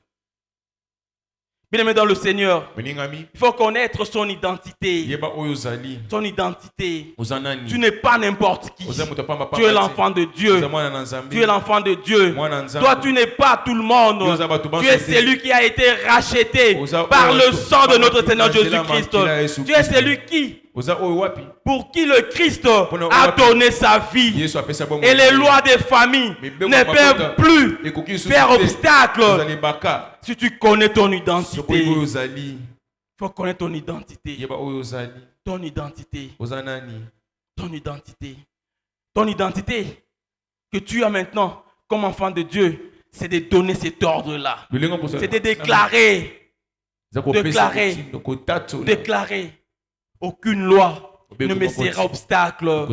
Bien-aimé dans le Seigneur, moningami il faut connaître son identité. yeba oyo ozali Ton identité. oza nani Tu n'es pas n'importe qui. oza moto apamba Tu es l'enfant de Dieu. oza mwana na nzambe Tu es l'enfant de Dieu. mwana na nzambe Toi, tu n'es pas tout le monde. Yo oza bato Tu banso es te. celui qui a été racheté Oza par oyo le sang de notre bato Seigneur banzela Jésus-Christ. makila ya Yesu Tu es Christ. celui oza oyo wapi pour qui le Christ Pona a wapi. donné sa vie. yesu apesa bongo Et les lois des familles Mais ben, ne on va peuvent pas plus ekoki lisusu faire te. obstacle ozali baka si tu connais ton soki identité. oyo Il ozali faut connaître ton identité. yeba oyo ozali Ton identité. oza nani ton identité. Ton identité que tu as maintenant comme enfant de Dieu, c'est de donner cet ordre-là. C'est de déclarer. Aucune loi ne me sera obstacle.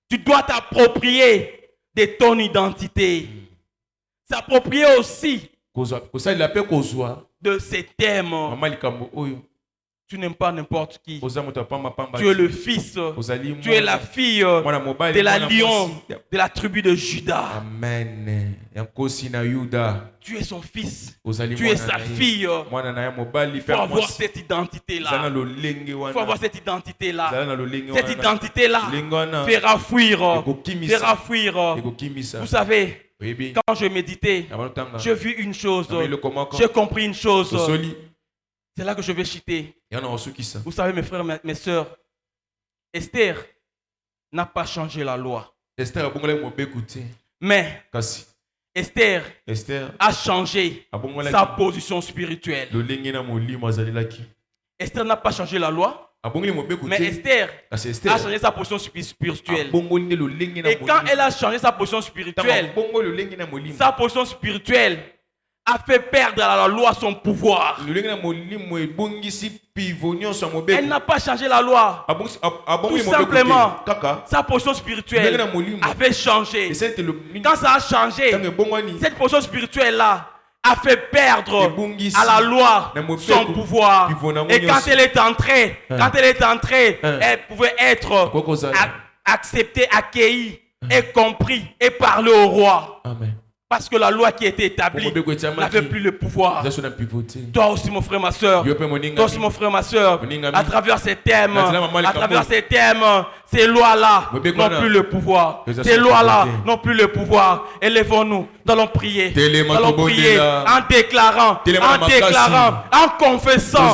Tu dois t'approprier de ton identité. S'approprier aussi de ces thèmes. Tu n'aimes pas n'importe qui. Tu es le fils. Tu es la fille de la lion de la tribu de Juda. Amen. Tu es son fils. Tu es sa fille. Il faut avoir cette identité-là. Il faut avoir cette identité-là. Cette identité-là fera fuir. Vous savez, quand je méditais, j'ai vu une chose. J'ai compris une chose. C'est là que je vais citer. Vous savez, mes frères, mes sœurs, Esther n'a pas changé la loi. Mais Esther a changé sa position spirituelle. Esther n'a pas changé la loi, mais Esther a changé sa position spirituelle. Et quand elle a changé sa position spirituelle, a fait perdre à la loi son pouvoir. Elle n'a pas changé la loi. Tout simplement, sa position spirituelle avait changé. Quand ça a changé, cette position spirituelle-là a fait perdre à la loi son pouvoir. Et quand elle est entrée, elle pouvait être acceptée, accueillie et comprise et parler au roi. Amen. Parce que la loi qui était établie n'avait plus le pouvoir. Toi aussi, mon frère, ma soeur, à travers ces thèmes, ces lois-là n'ont plus le pouvoir. Ces lois-là n'ont plus le pouvoir. Élevons-nous, nous allons prier. En déclarant, en confessant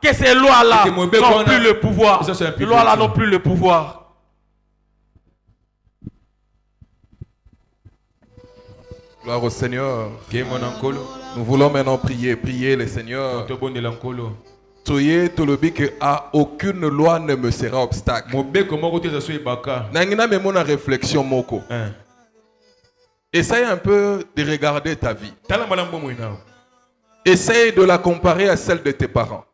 que ces lois-là n'ont plus le pouvoir. Ces lois-là n'ont plus le pouvoir. Gloire au Seigneur. Nous voulons maintenant prier le Seigneur. Soyez tout le but que aucune loi ne me sera obstacle. Nangina me mon réflexion moko. Essaye un peu de regarder ta vie. Essaye de la comparer à celle de tes parents.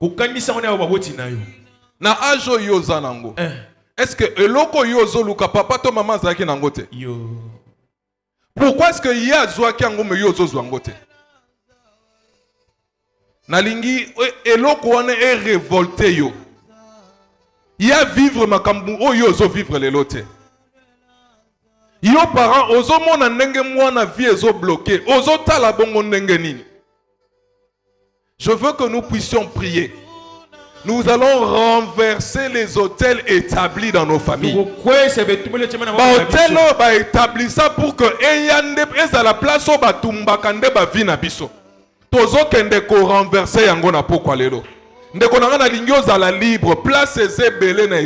Na ajo yoza nango. Est-ce que eloko yozo luka papa to maman zaki nango te? Pourquoi est-ce que ya zwaki yango me yozo zwango te? Nalingi eloko wana e révolté yo. Ya vivre makambu o yozo vivre le lote. Yo parents ozo mona ndenge mwana vie ezo bloqué, ozo tala bongo ndenge nini. Je veux que nous puissions prier. Nous allons renverser les hôtels établis dans nos familles. Hôtel va établir ça pour que eyande à la place où batumba kande ba vina biso. Tozo kende ko renverser yango na pokwa lelo. Ndeko nanga na lingio za la libre place ezebele na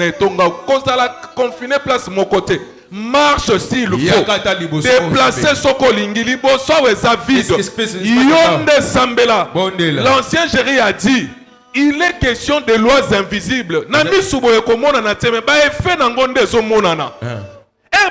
etonga koza la confiné place mon côté. Marche s'il faut. Déplacer soko lingi liboso eza vide. Yonde sambela. L'ancien Jéri a dit il est question de lois invisibles. Nami suboye komona na teme ba effet na ngonde zo monana.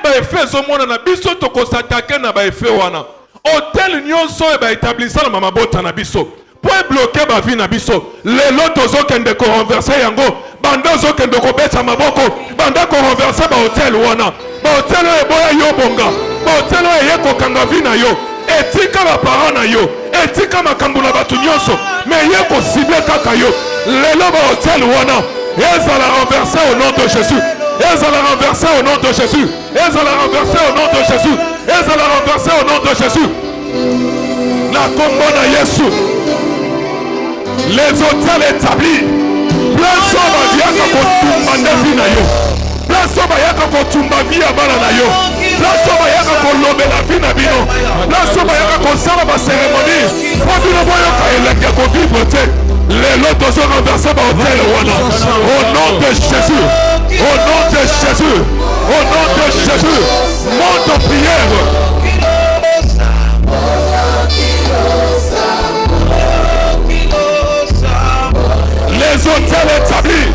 Ba effet zo monana biso to ko s'attaquer na ba effet wana. Hôtel nyonso ba établissant na mama bota na biso. Pour bloquer ba vie na biso. Les lotos zo kende ko renverser yango. Banda zo kende ko beta maboko. Banda ko renverser ba hôtel wana. Ba hôtel e boya yo bonga. Ba hôtel e ko kanga vie na yo. Etika ba parents na yo. Etika makambo na batu nyonso. Mais ye ko cible kaka yo. Lelo ba hôtel wana. Ils allons la renverser au nom de Jésus. Ils allons la renverser au nom de Jésus. Ils allons la renverser au nom de Jésus. Ils allons la renverser au nom de Jésus. La combo na Yesu. Les hôtels établis. Place au baviaka kotumba ndevi na yo. Place au bayaka kotumba via bala na yo. Place au bayaka kolobe la vie na bino. Place au bayaka kosala ba cérémonie. Pour bino boyoka elenge ko vivre te. Les lots sont renversés par hôtel wana. Au nom de Jésus. Au nom de Jésus. Au nom de Jésus. Monte en prière. Les hôtels établis.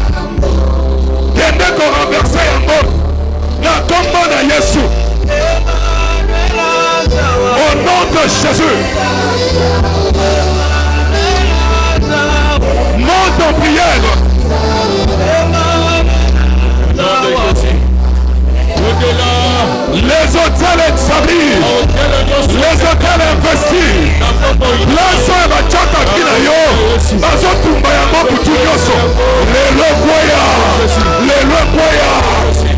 Les hôtels investis. Place oyo batiaka kina yo. Bazotumba yango butu nyonso. Lelo kwaya. Lelo kwaya.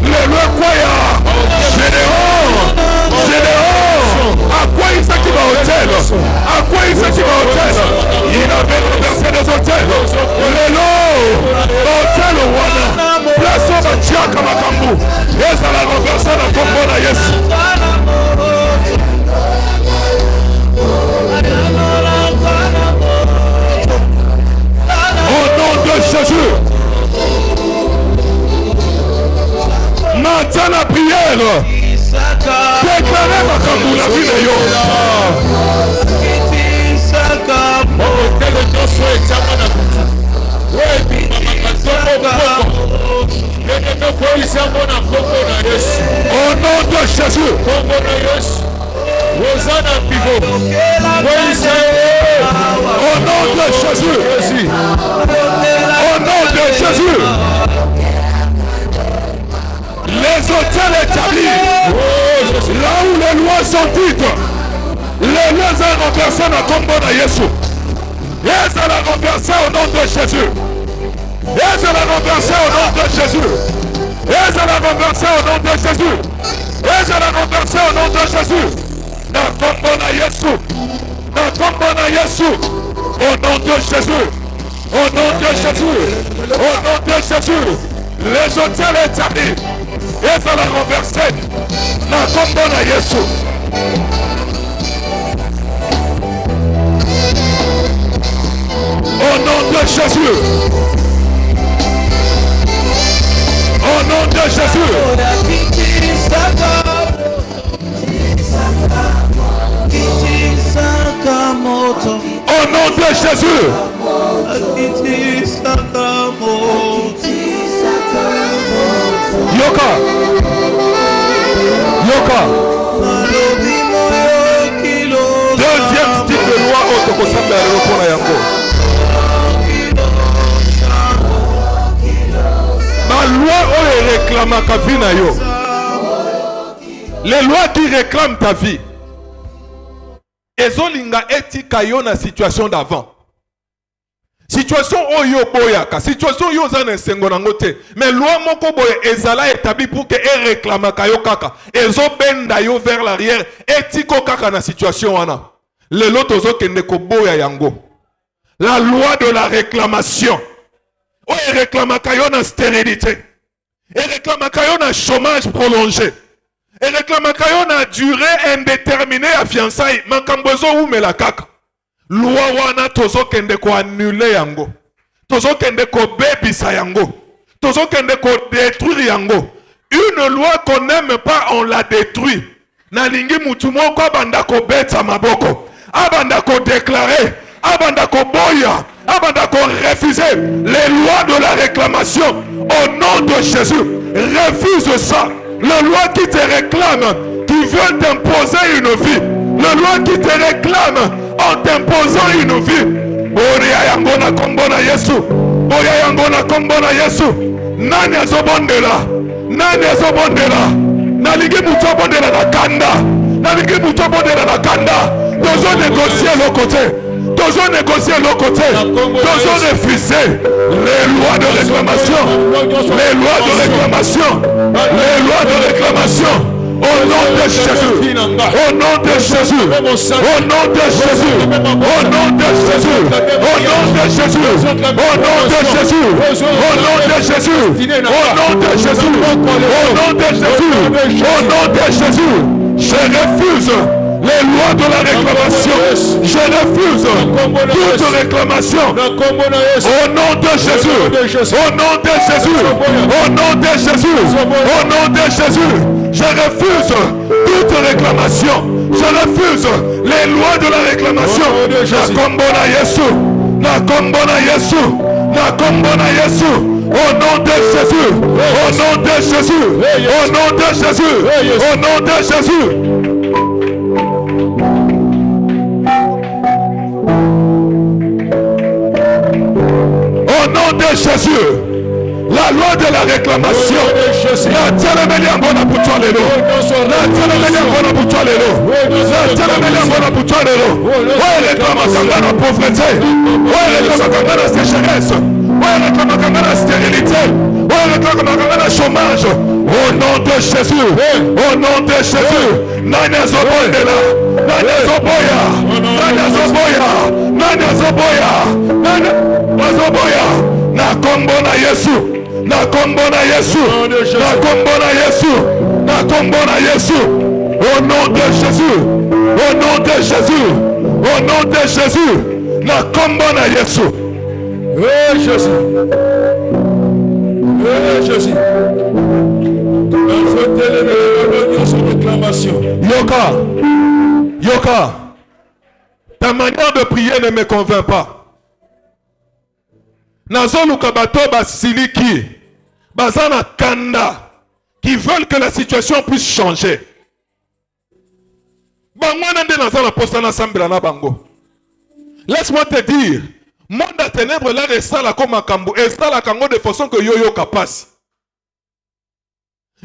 Lelo kwaya. Gédéon. À quoi il s'agit d'un hôtel? À quoi il s'agit d'un hôtel? Il avait renversé des hôtels. Lelo. Hôtel wana. Place oyo batiaka makambo. Ezala renversé na kombo na Yesu. Au nom de Jésus. Maintenant la prière. Déclarez ma kambu la vie de yo. Au nom de Jésus. Au nom de Jésus. Au nom de Jésus. Les hôtels établis, là où les lois sont dites, les lois sont renversées dans le combo de Jésus. Et ça l'a renversé au nom de Jésus. Et ça l'a renversé au nom de Jésus. Et ça l'a renversé au nom de Jésus. Et ça l'a renversé au nom de Jésus. Dans le combo de Jésus. Dans le combo de Jésus. Au nom de Jésus. Au nom de Jésus. Au nom de Jésus. Les hôtels établis. Et ça l'a renversé. Dans le combo de Jésus. Au nom de Jésus. Au nom de Jésus. Au nom de Jésus. Yoka. Yoka. Deuxième style de loi autokosamba ya repona yango. La loi où réclame ta vie na yo. Les lois qui réclament ta vie. Ezolinga etika yo na situation d'avant. Situation oyo boyaka, situation yo za na sengo nango te. Mais loi moko boye ezala établi pour que e réclame ka yo kaka. Ezo benda yo vers l'arrière etiko kaka na situation wana. Le lot ozo kende ko boya yango. La loi de la réclamation. O e réclame ka yo na stérilité. Et réclame ka yo na chômage prolongé. Et réclame ka yo na durée indéterminée à fiançailles. Makambozo ou mela kaka. Loi wana tozo kende ko annuler yango. Tozo kende ko bebisa yango. Tozo kende ko détruire yango. Une loi qu'on n'aime pas, on la détruit. Nalingi mutu moko abanda ko beta maboko. Abanda ko déclarer. Abanda ko boya. Abanda ko refuser les lois de la réclamation. Au nom de Jésus, refuse ça. La loi qui te réclame, qui veut t'imposer une vie. La loi qui te réclame en t'imposant une vie. Boya yango na kombo na Yesu. Boya yango na kombo na Yesu. Nani azobondela? Nani azobondela? Nalingi mutu abondela na kanda. Nalingi mutu abondela na kanda. Tozo négocier le côté. Tozo négocier le côté. Tozo refuser les lois de réclamation. Les lois de réclamation. Les lois de réclamation. Au nom de Jésus. Au nom de Jésus. Au nom de Jésus. Au nom de Jésus. Au nom de Jésus. Au nom de Jésus. Au nom de Jésus. Au nom de Jésus. Au nom de Jésus. Au nom de Jésus. Je refuse les lois de la réclamation. Je refuse toute réclamation. Au nom de Jésus. Au nom de Jésus. Au nom de Jésus. Au nom de Jésus. Je refuse toute réclamation. Je refuse les lois de la réclamation. Na kombo na Yesu. Na kombo na Yesu. Na kombo na Yesu. Au nom de Jésus. Au nom de Jésus. Au nom de Jésus. Au nom de Jésus. Au nom de Jésus, la La loi de la réclamation. La telemeli ambona butwa lelo. La telemeli ambona butwa lelo. La telemeli ambona butwa lelo. Ouais, réclame kangana pauvreté. Ouais, réclame kangana sécheresse. Ouais, réclame kangana stérilité. Ouais, réclame kangana chômage. Au nom de Jésus. Au nom de Jésus. Nana zobondela. Nana zoboya. Nana zoboya. Nana zoboya. Nana zoboya. Na kombo na Yesu. Na kombo na Yesu. Na kombo na Yesu. Na kombo na Yesu. Au nom de Jésus. Au nom de Jésus. Au nom de Jésus. Na kombo na Yesu. Eh Jésus. Eh Jésus. Yoka. Yoka. Ta manière de prier ne me convainc pas. Nazoluka bato basiliki. Bazana kanda. Qui veulent que la situation puisse changer. Laisse-moi te dire. Monde à ténèbres là resta la comme un cambo. Et ça la kango de façon que yo capable.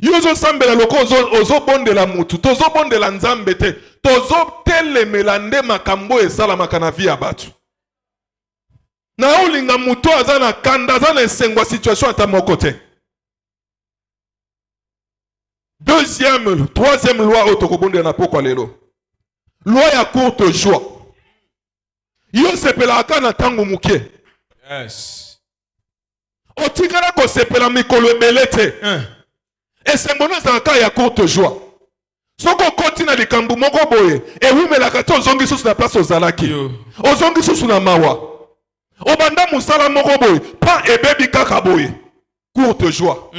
Yozo sambela loko ozo bonde la mutu. Tozo bonde la nzambete. Tozo tele melande makambo et ça la makana via batu. Na olinga muto azana kanda azana esengwa situation à mon côté. Deuxième, troisième loi autokobonde na poko lelo. Loi ya courte joie. Yo sepela akana tango mukie. Yes. Otikara ko sepela mikolo ebelete. Et c'est mon azaka ya courte joie. Soko kontina likambu moko boye. E wumela kati ozongi susu na place ozalaki. Ozongi susu na mawa. Obanda musala moko boye. Pa ebebi kaka boye. Courte joie.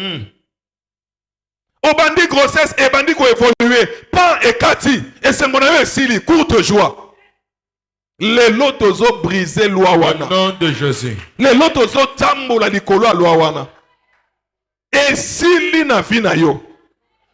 Obandi grossesse et bandi ko évoluer. Pas et kati. Et c'est mon avis sili. Courte joie. Les lots ont brisé loi wana. Au nom de Jésus. Les lots ont tambola likolo loi wana. Et sili na vina yo.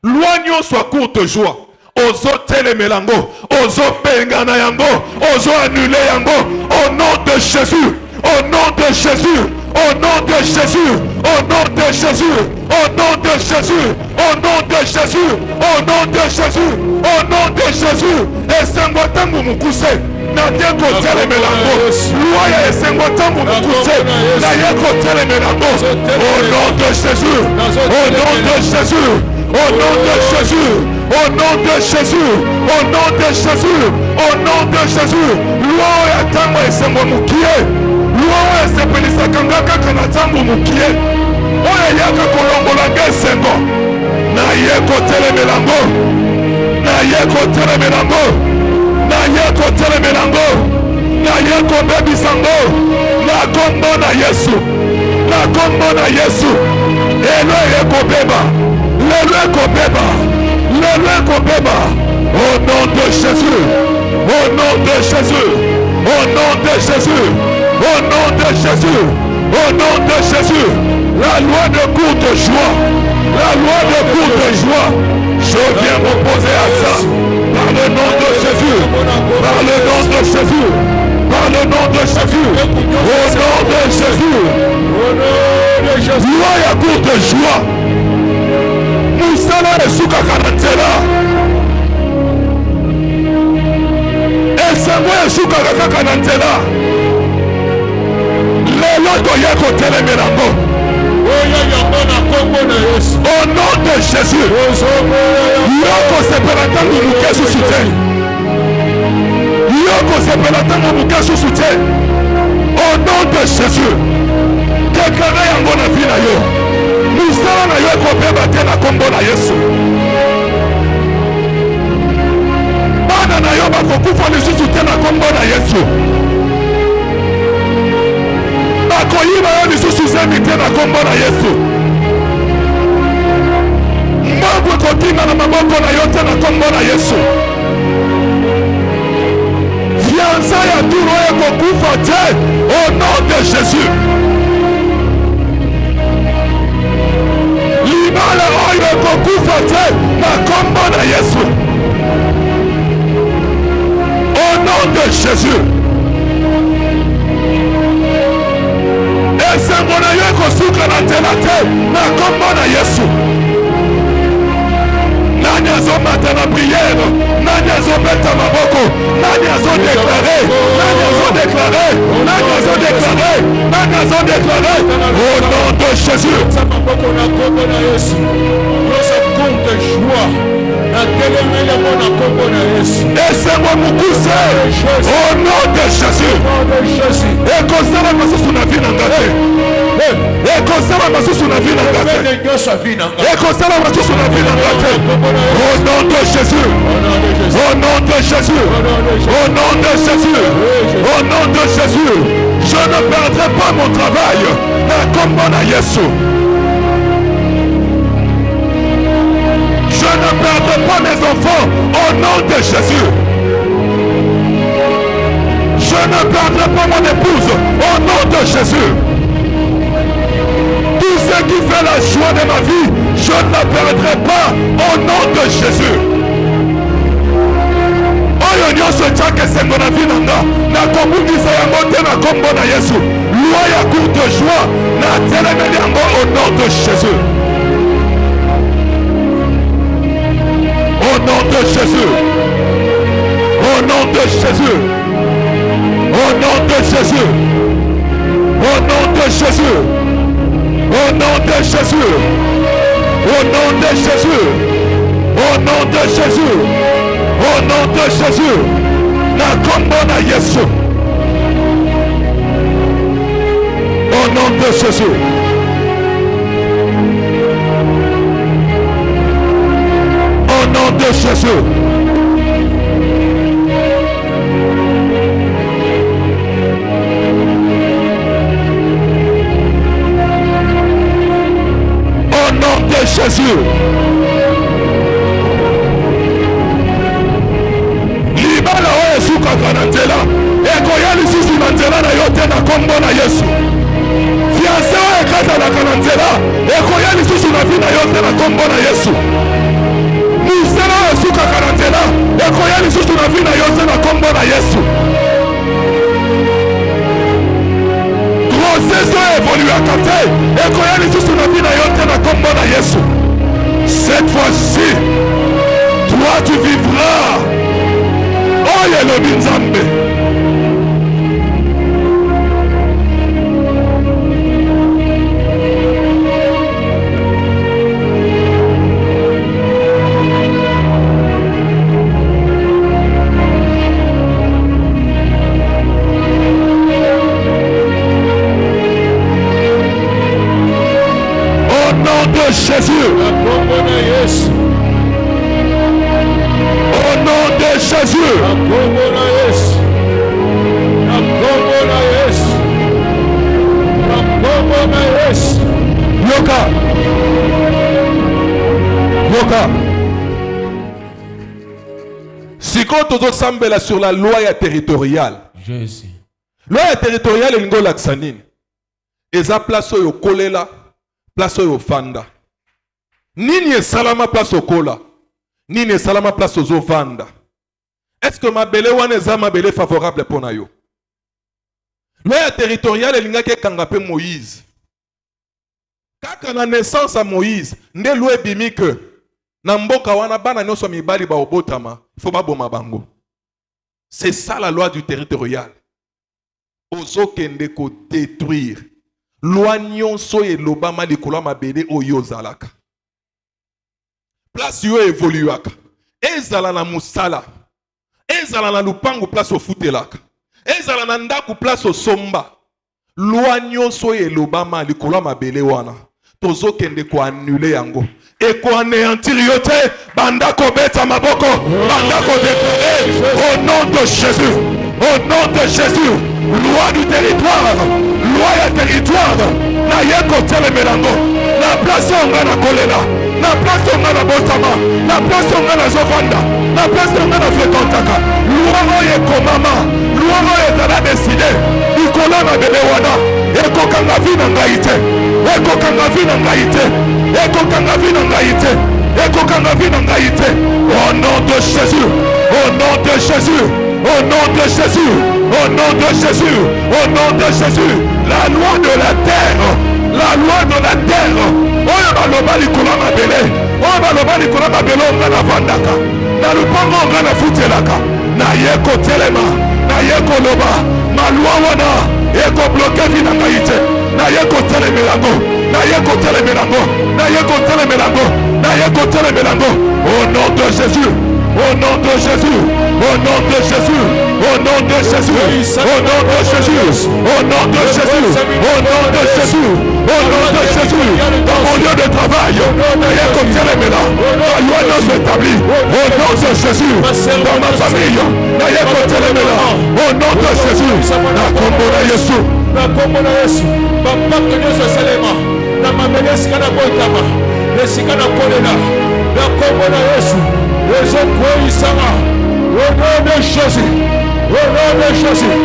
Loi nyo soit courte joie. Ozo telemelango. Ozo pengana yango. Ozo annuler yango. Au nom de Jésus. Au nom de Jésus. Au nom de Jésus. Au nom de Jésus. Au nom de Jésus. Au nom de Jésus. Au nom de Jésus. Au nom de Jésus. Esengwa tangu mukuse. Na yeko telemelango. Loi ya esengwa tangu mukuse. Na yeko telemelango. Au nom de Jésus. Au nom de Jésus. Au nom de Jésus. Au nom de Jésus. Au nom de Jésus. Au nom de Jésus. Loi ya tangu esengwa mukie. Loi esepelisa kangaka kana tangu mukie. Oya yaka kolongola ngesengo. Na yeko telemelango. Na yeko telemelango. Na yeko telemelango. Na yeko bebisango. Na kombo na Yesu. Na kombo na Yesu. Elo yeko beba. Lelo yeko beba. Lelo yeko beba. Au nom de Jésus. Au nom de Jésus. Au nom de Jésus. Au nom de Jésus. Au nom de Jésus. La loi de courte joie. La loi de courte joie. Je viens m'opposer à ça. Par le nom de Jésus. Par le nom de Jésus. Par le nom de Jésus. Au nom de Jésus. Au nom de Jésus. Loi ya courte joie. Musala esuka kanantela. Esango esuka kanantela. Lelo toyeko telemelango. Au nom de Jésus. Yoko sepelata muke susute. Yoko sepelata muke susute. Au nom de Jésus. Quelqu'un yango na vie na yo. Musala na yo ko beba te na kombo na Yesu. Bana na yo bakokufa lisusu te na kombo na Yesu. Bakoyiba yo lisusu zemi te na kombo na Yesu. Mbangwe kokinga na maboko na yo te na kombo na Yesu. Fiança ya turo ekokufa te au nom de Jésus. Libala oyo ekokufa te na kombo na Yesu. Au nom de Jésus. Esengo na yo kosuka na nzela te na kombo na Yesu. Nani azomata na prière, nani azobeta maboko, nani azodeklare, nani azodeklare, nani azodeklare, nani azodeklare au nom de Jésus. Laissez-moi me pousser au nom de Jésus. Et constamment ma na vie n'engagé. Et constamment ma na vie n'engagé. Et constamment ma na vie n'engagé. Au nom de Jésus. Au nom de Jésus. Au nom de Jésus. Au nom de Jésus. Je ne perdrai pas mon travail. Comme mon Yesu. Je ne perdrai pas mes enfants au nom de Jésus. Je ne perdrai pas mon épouse au nom de Jésus. Tout ce qui fait la joie de ma vie, je ne la perdrai pas au nom de Jésus. Oyo nyonso chake sengo na vie nanga na kombungisa yango te na kombo na Yesu. Loi ya courte joie na telemeli yango au nom de Jésus. Au nom de Jésus. Au nom de Jésus. Au nom de Jésus. Au nom de Jésus. Au nom de Jésus. Au nom de Jésus. Au nom de Jésus. Au nom de Jésus. Na kombo na Yesu. Au nom de Jésus. Au nom de Jésus. Au nom de Jésus. Libala oyo esukaka na nzela ekoya lisusu na nzela na yo te na kombo na Yesu. Fiancé oyo ekatanaka na nzela ekoya lisusu na vi na yo te na kombo na Yesu. Musela oyo esukaka na nzela ekoya lisusu na vi na yo te na kombo na Yesu. Grossesse oyo evoluaka te ekoya lisusu na vi na yo te na kombo na Yesu. Cette fois-ci, toi tu vivras. Oye elobi Nzambe. Au nom de Jésus. Au nom de Jésus. Yoka. Yoka. Si quand on s'embelle sur la loi territoriale, Jésus. loi territoriale est une laxanine. Et ça place au kolela, place au fanda. Nini salama place au kola. Nini salama place aux vanda. Est-ce que ma belle wane za ma belle favorable pour nayo? Loi territoriale est kangape Moïse. Kaka na naissance à Moïse, nde loi bimike na mboka wana bana nyonso mibali ba obotama, faut ba boma bango. C'est ça la loi du territorial. Ozo kende ko détruire. Loi nyonso e lobama likolo mabele oyo zalaka. Place yo évoluaka. Ezala na musala. Ezala na lupango place au futelaka. Ezala na ndaku place au somba. Loi nyonso e lobama likolo mabele wana. Tozo kende ko annuler yango. Et ko anéantir yo te banda ko beta maboko, banda ko détruire au nom de Jésus. Au nom de Jésus. Loi du territoire. Loi ya territoire. Na yeko telemelango. Na place onga na kolela. Na place onga na botama. Na place onga na zovanda. Na place onga na fréquentaka. Loi oye komama. Loi oye zala décidé. Nicolas na bele wana. Eko kanga vina ngaite. Eko kanga vina ngaite. Eko kanga vina ngaite. Eko kanga vina ngaite. Au nom de Jésus. Au nom de Jésus. Au nom de Jésus. Au nom de Jésus. Au nom de Jésus. La loi de la terre La loi de la terre. Oyo baloba likolo mabele. Oyo baloba likolo mabele onga na vandaka. Na lupango onga na futelaka. Na ye kotelema. Na ye koloba. Malwa wana. Ye ko bloquer vi na kaite. Na ye kotelemelango. Na ye kotelemelango. Na ye kotelemelango. Na ye kotelemelango. Au nom de Jésus. Au nom de Jésus. Au nom de Jésus. Au nom de Jésus. Au nom de Jésus. Au nom de Jésus. Au nom de Jésus. Au nom de Jésus. Dans mon lieu de travail. N'ayez comme tel est là. La loi non s'établit. Au nom de Jésus. Dans ma famille. N'ayez comme tel est là. Au nom de Jésus. Na kombo na Yesu. Na kombo na Yesu. Papa que Dieu se salema. Na mamele sikana botama. Le sikana kolela. Na kombo na Yesu. Les autres Isama. Au nom de Jésus. Au nom de Jésus.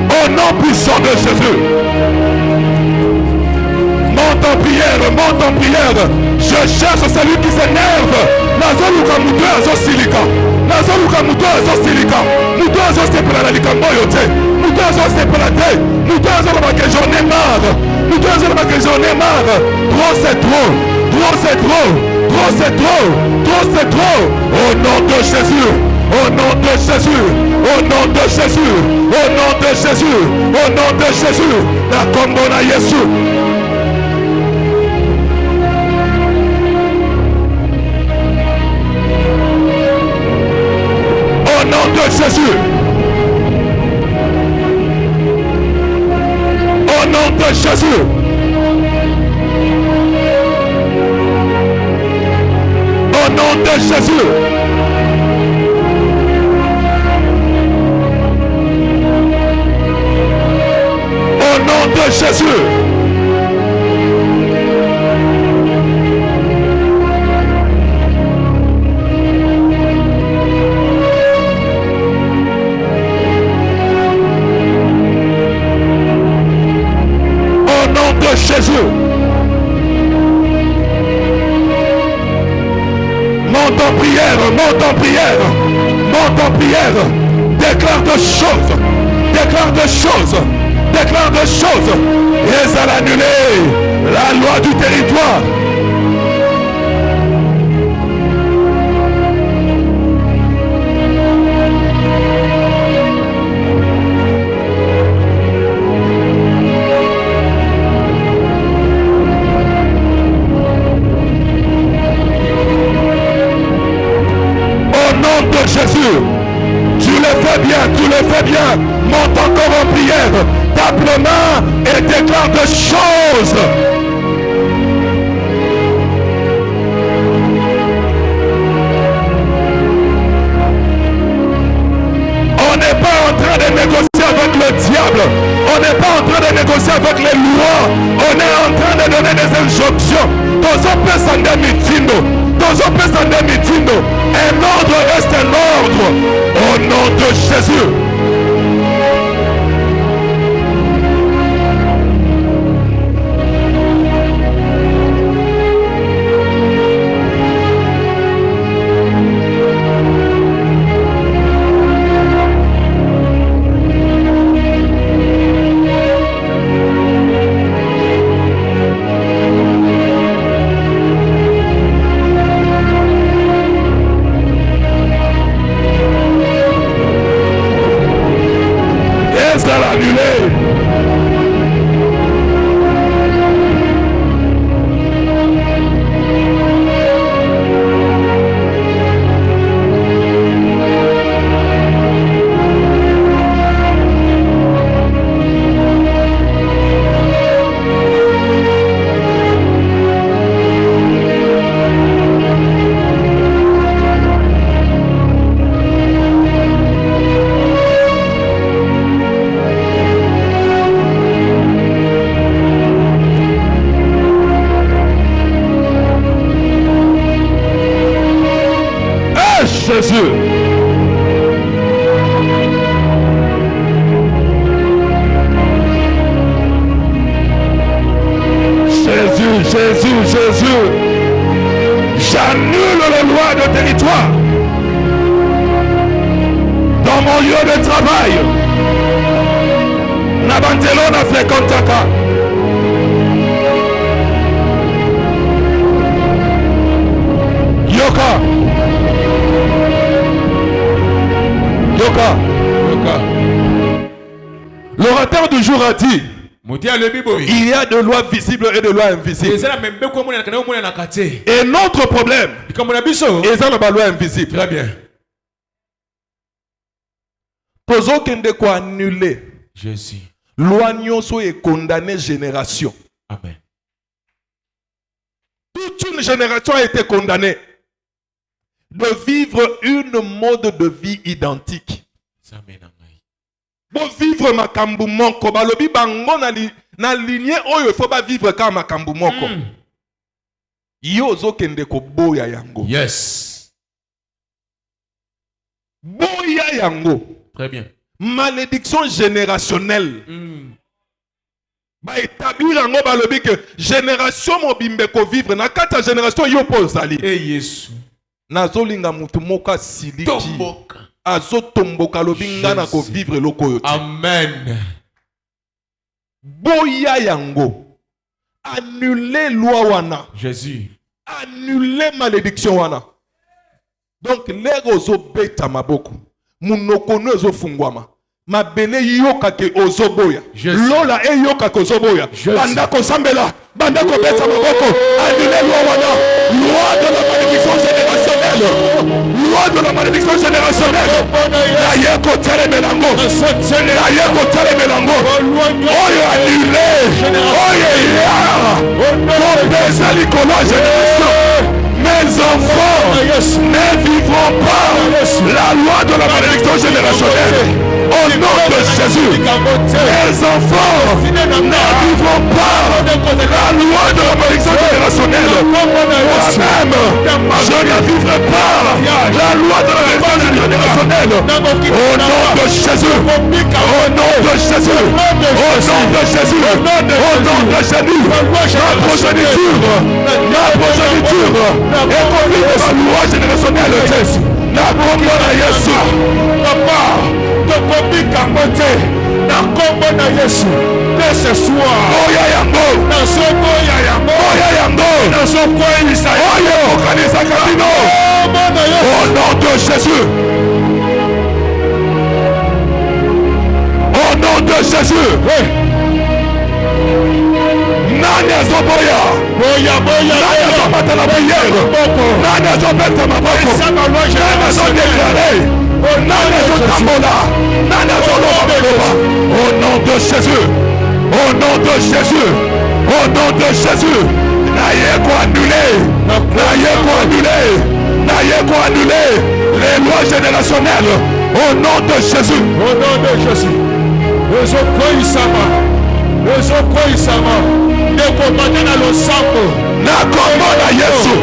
Au nom puissant de Jésus. Monte en prière, monte en prière. Je cherche celui qui s'énerve. Nazoluka muto azo silika. Nazoluka muto azo silika. Muto azo sepela likambo yote. Muto azo sepela te. Muto azo que j'en ai marre. Muto azo que j'en ai marre. Trop c'est trop. Trop c'est trop. Trop c'est trop. Trop c'est trop. Au nom de Jésus. Au nom de Jésus. Au nom de Jésus. Au nom de Jésus. Au nom de Jésus. La kombo na Yesu. Au nom de Jésus. Au nom de Jésus. Au nom de Jésus. Au nom de Jésus. Jésus. Monte en prière, monte en prière, monte en prière. Déclare de choses, déclare de choses, déclare de choses. Et ça l'annuler la loi du territoire. Jésus, tu le fais bien, tu le fais bien. Monte encore en prière, tape les mains et déclare des choses. On n'est pas en train de négocier avec le diable. On n'est pas en train de négocier avec les lois. On est en train de donner des injonctions. Dans un peu sans des mitindo. Dans un peu sans des mitindo. Un ordre reste un ordre. Au nom de Jésus. Jésus. Jésus, Jésus, Jésus. J'annule les lois de territoire dans mon lieu de travail. na banzelo na fréquentaka. Yoka. Yoka. Yoka. L'orateur du jour a dit, il y a de lois visibles et de lois invisibles. Et notre problème, c'est la loi invisible. Très bien. Pozo kende ko annuler. Jésus. Loi nyonso est condamnée génération. Amen. Toute une génération a été condamnée de vivre une mode de vie identique. Pour vivre makambu moko, balobi bango na lignée oyo il faut pas vivre comme makambu moko. Yo zo kende ko boya yango. Yes. Boya yango. Très bien. Malédiction générationnelle. Ba établir yango balobi que génération mobimbe ko vivre na kata génération yo po zali. Et Yesu. Nazolinga mutu moka siliki. Tomboka. Azo tomboka lobinga na ko vivre lokoyo. Amen. Boya yango. Annuler loi wana. Jésus. Annuler malédiction wana. Donc l'air ozo beta maboko. Munoko no ozo fungwama. Mabele yoka ke ozo boya. Lola e yoka ke ozo boya. Banda ko sambela. Banda ko beta maboko. Annuler loi wana. Loi de la malédiction générationnelle. Loi de la malédiction générationnelle. La yeko tere melango. La yeko tere melango. Oyo annulé. Oyo ya. Kopesa likolo génération. Mes enfants ne vivront pas la loi de la malédiction générationnelle. Au nom de Jésus, mes enfants ne vivront pas la loi de la malédiction générationnelle. Moi-même, je ne vivrai pas la loi de la malédiction générationnelle. Au nom de Jésus, au nom de Jésus, au nom de Jésus, au nom de Jésus, ma progéniture, et qu'on vive la loi générationnelle. Na kombo na Yesu. Papa, tokobika mote. Na kombo na Yesu. Dès ce soir. Oya yango. Na soko ya yango. Oya yango. Na soko isa. Oya okanisa kabino. Au nom de Jésus. Au nom de Jésus. Oui. Nani azoboya. Boya boya. Nani azobata la prière. Nani azobeta maboko. Nani azodéclaré. Nani azotambola. Nani azoloba. Au nom de Jésus. Au nom de Jésus. Au nom de Jésus. N'ayez quoi annuler. N'ayez quoi annuler. N'ayez quoi annuler. Les lois générationnelles. Au nom de Jésus. Au nom de Jésus. Les autres ezokoisama ekobanda na losambo na kombo na Yesu.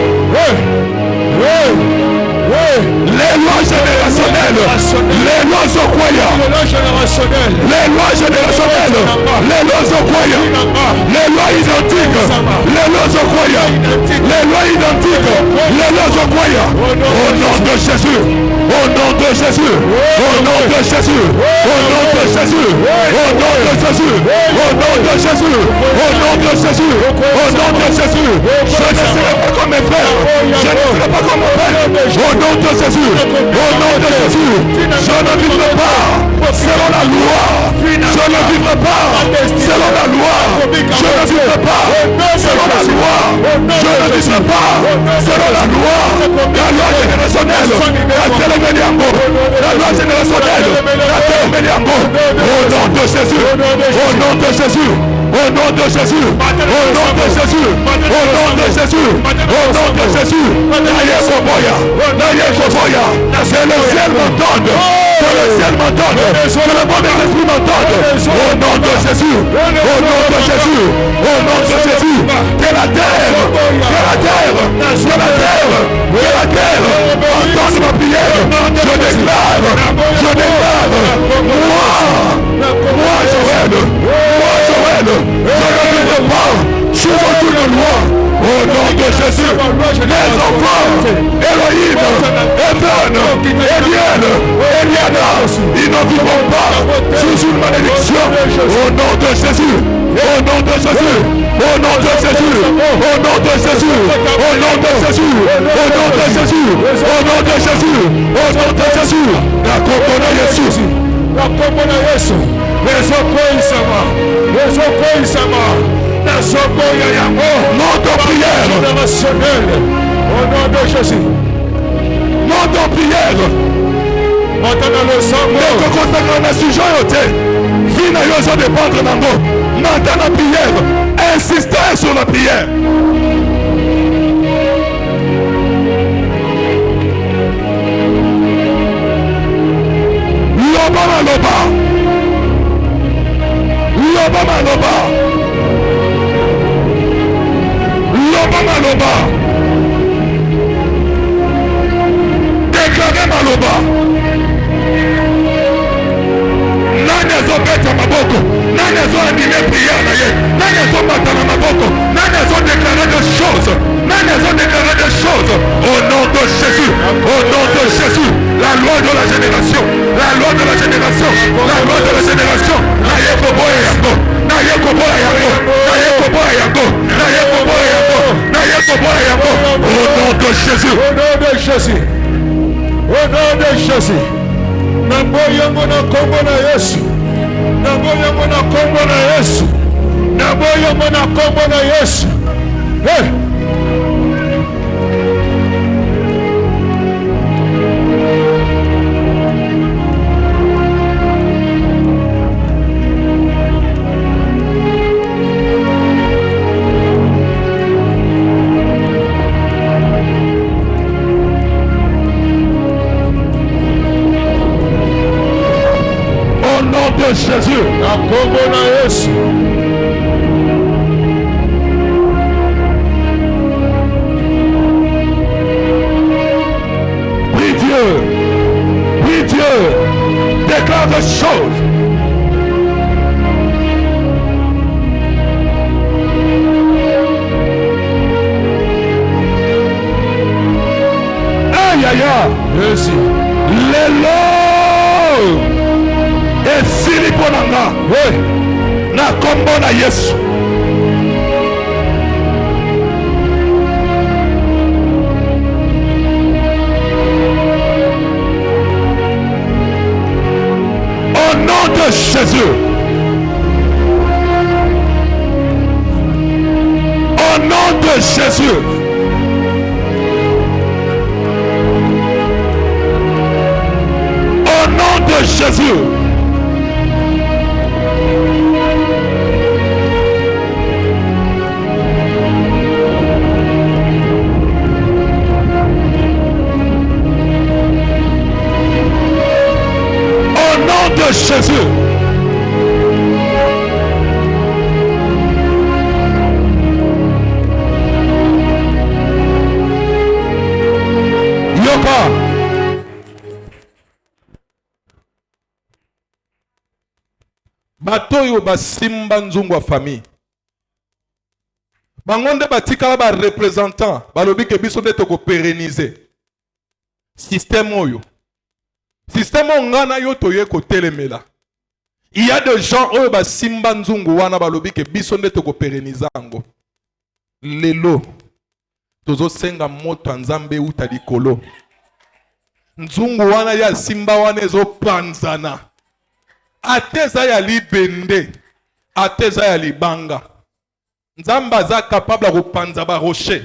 Les lois générationnelles, les lois zokwaya, les lois générationnelles, les lois zokwaya, les lois identiques, les lois zokwaya, les lois identiques, les lois zokwaya. Au nom de Jésus, au nom de Jésus, au nom de Jésus, au nom de Jésus, au nom de Jésus, au nom de Jésus, au nom de Jésus, au nom de Jésus. Je ne serai pas comme mes frères, je ne serai pas comme mon père. Au nom de Jésus, au nom de Jésus, je ne vivrai pas selon la loi, je ne vivrai pas selon la loi, je ne vivrai pas selon la loi, je ne vivrai pas selon la loi générationnelle, la loi générationnelle, au nom de Jésus, au nom de Jésus, au nom de Jésus, au nom de Jésus, au nom de Jésus, au nom de Jésus, c'est le ciel m'entende, que le ciel m'entende, que le bon esprit m'entende, au nom de Jésus, au nom de Jésus, au nom de Jésus, que la terre, entende ma prière, je déclare, moi Joël, je ne vivrai pas sous aucune loi. Au nom de Jésus, les enfants, Elohim, Ethan, Eliel, Eliana, n'avons pas sous une malédiction. Au nom de Jésus. Au nom de Jésus. Au nom de Jésus. Au nom de Jésus. Au nom de Jésus. Au nom de Jésus. Au nom de Jésus. Au nom de Jésus. La combo de Jésus. La combo de Jésus. Les okoïsama. Les okoïsama. La sombo yayamo. Nom de prière. Générationnel. Au nom de Jésus. Nom de prière. Maintenant le sang. Que consacrer un sujet au thé. Vie n'a pas dépendre d'un mot. Maintenant la prière. Insistez sur la prière. Loba maloba. Loba maloba. Loba maloba. Déclarez maloba. Nani azobeta maboko. Nani azoanime prière na ye. Nani azobata na maboko. Nani azodéclarer des choses. Nani azodéclarer des choses. Au nom de Jésus. Au nom de Jésus. La loi de la génération. La loi de la génération. La loi de la génération. Naye koboya yango. Naye koboya yango. Naye koboya yango. Naye koboya yango. Naye koboya yango. Au nom de Jésus. Au nom de Jésus. Au nom de Jésus. Naboyango na kombo na Yesu. Naboyango na kombo na Yesu. Naboyango na kombo na Yesu. Hey. Jésus, la combo na Yesu. Prie Dieu, prie Dieu, déclare des choses. Aïe aïe aïe, Jésus, l'élo. Et sili ponanga, na kombo na Yesu. Au nom de Jésus. Au nom de Jésus. Au nom de Jésus. De Jésus. Yoka. Batoyo basimba nzungu wa famille. Bangonde batikala ba représentant balobi ke biso nde toko pérenniser système oyo. Système ngana yo toye ko telemela. Il y a des gens oyo ba simba nzungu wana balobi ke biso nde toko pérenniser ngo. Lelo tozo senga moto nzambe uta likolo. Nzungu wana ya simba wana ezo panzana. Ateza ya libende, ateza ya libanga. Nzamba za capable de panza ba rocher.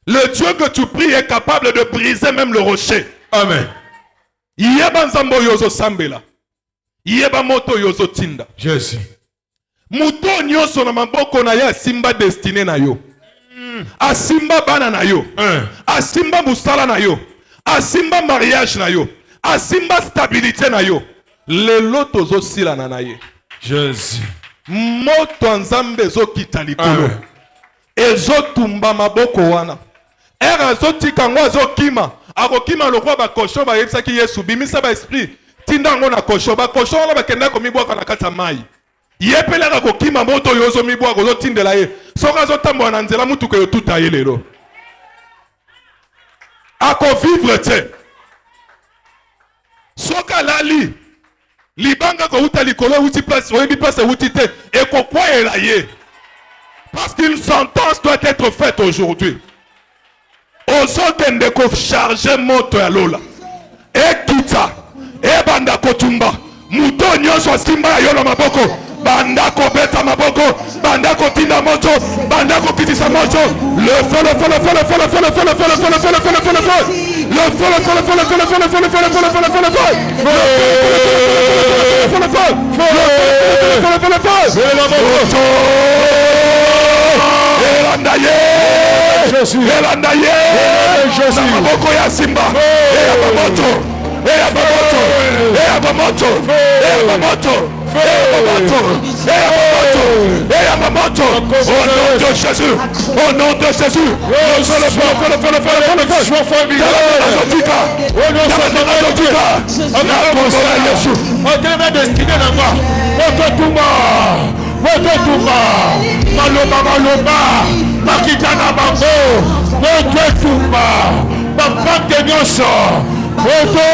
Le Dieu que tu pries est capable de briser même le rocher. Amen. Yeba nzambo yozo sambela. Yeba moto yozo tinda. Jésus. Muto nyoso na maboko na ya simba destiné na yo. Asimba bana na yo. Asimba musala na yo. Asimba mariage na yo. Asimba stabilité na yo. Lelo tozo sila na ye. Jésus. Moto nzambe zo kita likolo. Ezo tumba maboko wana. Era zo tika ngo zo kima. Akokima lokwa ba kosho ba yebisa ki Yesu bimisa ba esprit. Tinda ngo na kosho ba kosho wana ba kenda ko mibwaka na kata mai. Yepela ka kokima moto yozo mibwaka zo tindela ye. Soka zo tambo na nzela mutu ko yo tuta ye lelo. Ako vivre te. Soka lali. Libanga ko uta likolo uti place, oyebi place uti te. Et ko kwa elaye. Parce qu'une sentence doit être faite aujourd'hui. Ozokende ko charger moto ya lola. Ekita. Ebanda kotumba. Muto nyonso simba yo na maboko. Banda ko beta maboko. Banda ko tinda moto. Banda ko kitisa moto. Le feu, le feu, le feu, le feu, le feu, le feu, le feu, le feu, le feu, le feu, le feu, le feu. Le feu, le feu, le feu, le feu, le feu, le feu, le feu, le feu, le feu, le feu, le feu. Le feu, le feu, le feu. Elandaye. Elandaye. Na maboko ya simba. Eyabamoto. Eyabamoto. Eyabamoto. Eyabamoto. Eyabamoto. Au nom de Jésus. Au nom de Jésus. Maloba maloba. Makitana bango. Wetutumba. Papa de nyonso. Oto.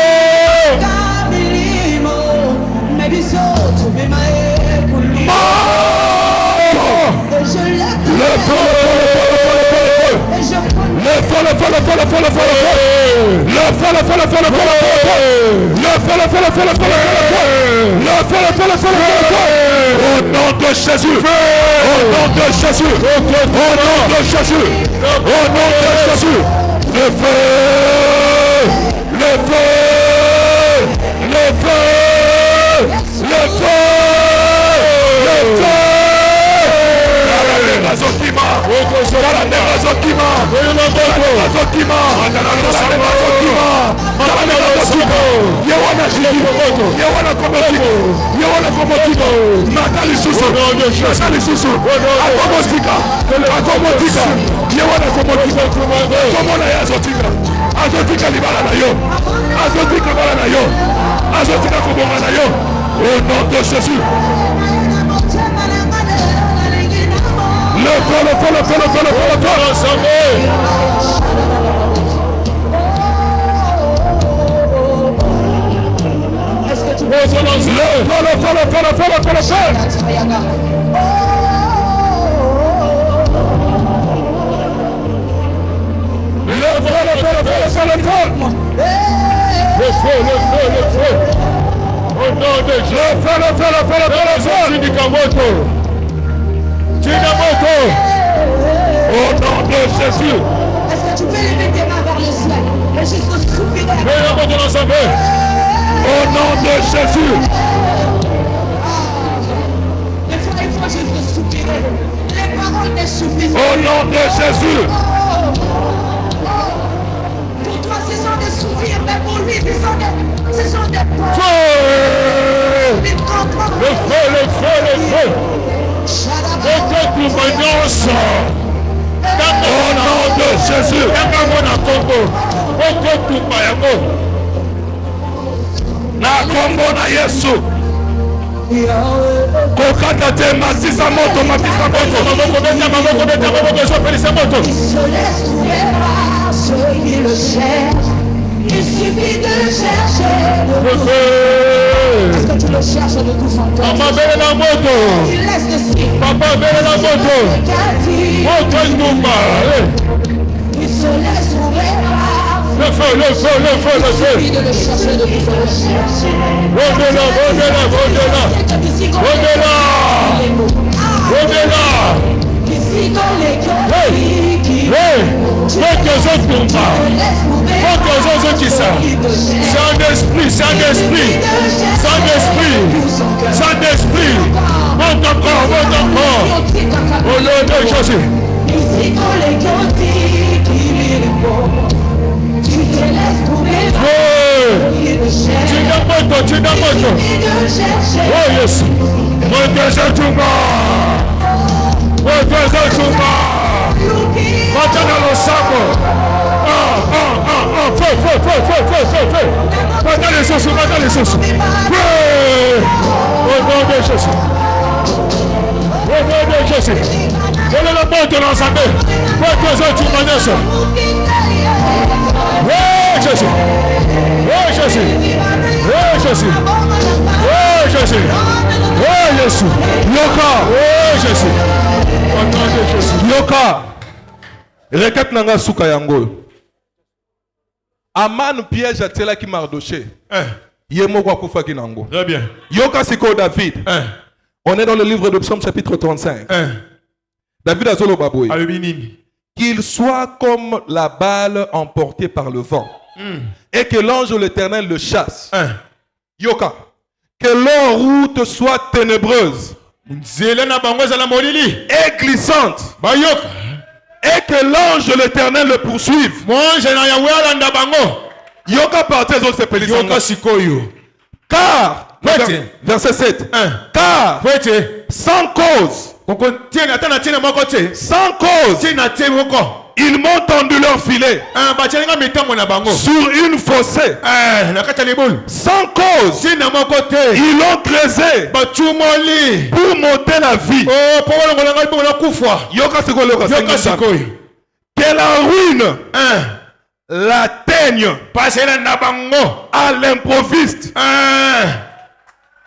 Au nom de Jésus. Au nom de Jésus. Au nom de Jésus. Au nom de Jésus. Le feu. Le feu. Le feu. Le feu. Le feu. Au nom de Jésus. Le feu, le feu, le feu, le feu, le feu, le au nom de Jésus. Au nom de Jésus. Est-ce que tu peux lever tes mains vers le ciel et juste souffler? Au nom de Jésus. Il faut juste souffler. Les paroles ne suffisent pas. Au nom de Jésus. Pour toi, ce sont des soupirs, mais pour lui, ce sont des paroles. Le feu, le feu, le feu. Au nom de Jésus. Na kombo na Yesu. Kokata te masisa moto, matisa moto. Il se laisse trouver par ceux qui le cherchent. Il suffit de chercher le feu. Est-ce que tu le cherches de tout son cœur? Il laisse le signe. Il se laisse trouver par le feu, le feu, le feu, le feu. il suffit de le chercher de tout son cœur. Au-delà, au-delà, au-delà. Au-delà. Au-delà. Ici dans les cœurs qui Quelques autres qui savent. C'est un esprit, c'est un esprit. C'est un esprit. C'est un esprit. Monte encore, monte encore. Au nom de Jésus. Ici dans les cœurs qui tu te laisses trouver. Tu n'as pas de oh yes. Mon Dieu, tout mon Dieu, tout maintenant le sabre. Feu. Maintenant les sources, maintenant les sources. Au nom de Jésus. Au nom de Jésus. Quelle est la porte de l'ensemble? Pour que tu m'annonces. Oh Jésus. Oh Jésus. Oh Jésus. Oh Jésus. Oh Jésus. Yoka. Oh Jésus. Au nom de Jésus. Yoka. Requête nanga suka yango. Aman piège atela ki Mardoché. Yemoko akufa ki nango. Très bien. Yoka siko David. On est dans le livre de Psaume chapitre 35. David Azolo Baboué. Qu'il soit comme la balle emportée par le vent. Et que l'ange de l'Éternel le chasse. Yoka. Que leur route soit ténébreuse. Et glissante. Et que l'ange de l'Éternel le poursuive. Yoka partez aux Yoka sikoyo. Car, verset 7. Car, sans cause, sans cause, ils m'ont tendu leur filet sur une fossée. Sans cause, ils l'ont creusé pour monter la vie. Que la ruine l'atteigne à l'improviste.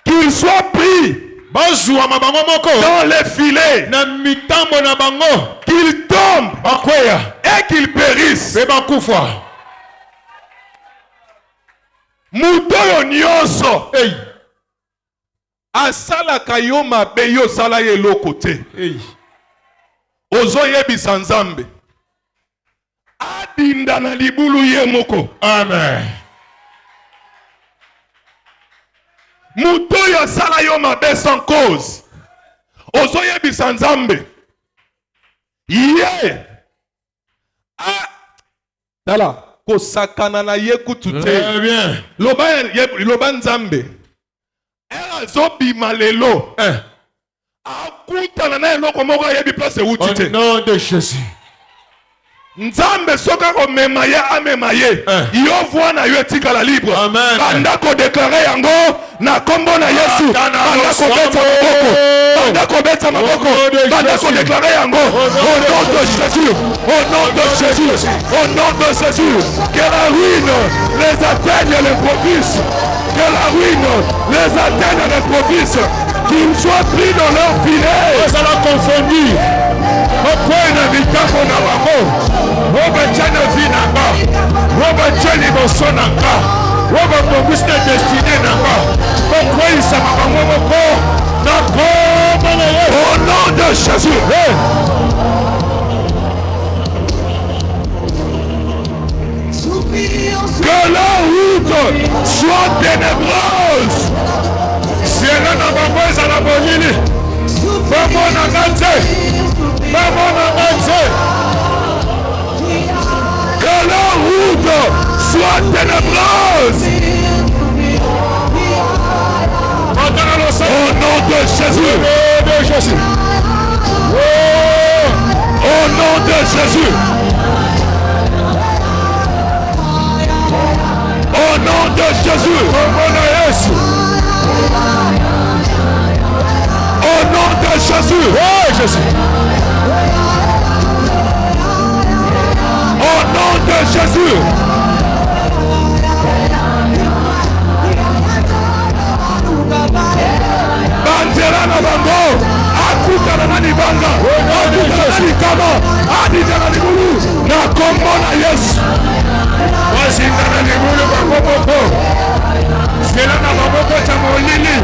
Qu'il soit pris dans les filets, qu'il tombe et qu'il périsse. Mutoyo nyonso asalaka yo mabe yo sala ye lokote ozoyebisa Nzambe adinda na libulu ye moko. Amen. Mutoyo sala yo mabe sans cause ozoyebisa Nzambe ye tala kosakana na ye kutu te. Très bien. Loba Nzambe era zobima lelo akutana na eloko moko ayebi place wuti te. Au nom de Jésus. Nzambe soka ko mema ye amema ye yo voana yo etikala libre. Amen. Banda ko déclarer yango na kombo na Yesu. Banda ko beta maboko. Banda ko déclarer yango au nom de Jésus. Au nom de Jésus. Au nom de Jésus. Que la ruine les atteigne les propices. Que la ruine les atteigne les propices. Qu'ils soient pris dans leur filet. Ça l'a confondu. Okwena mitambo na bango obachana vinanga obachani bosonanga obabongusina destiné nanga okweyisama bango moko na kombo na Yesu. Au nom de Jésus. Que la route soit ténébreuse. Siela na bango ezala bolili bango na nganze. Que la route soit ténébreuse. Au nom de Jésus. Au nom de Jésus. Au nom de Jésus. Au nom de Jésus. Oh Jésus. Au nom de Jésus. Banzela na bango akutana na libanga akutana na likama adinda na libulu na kombo na Yesu. Wazinda na libulu bakoboko zela na maboko ya molili.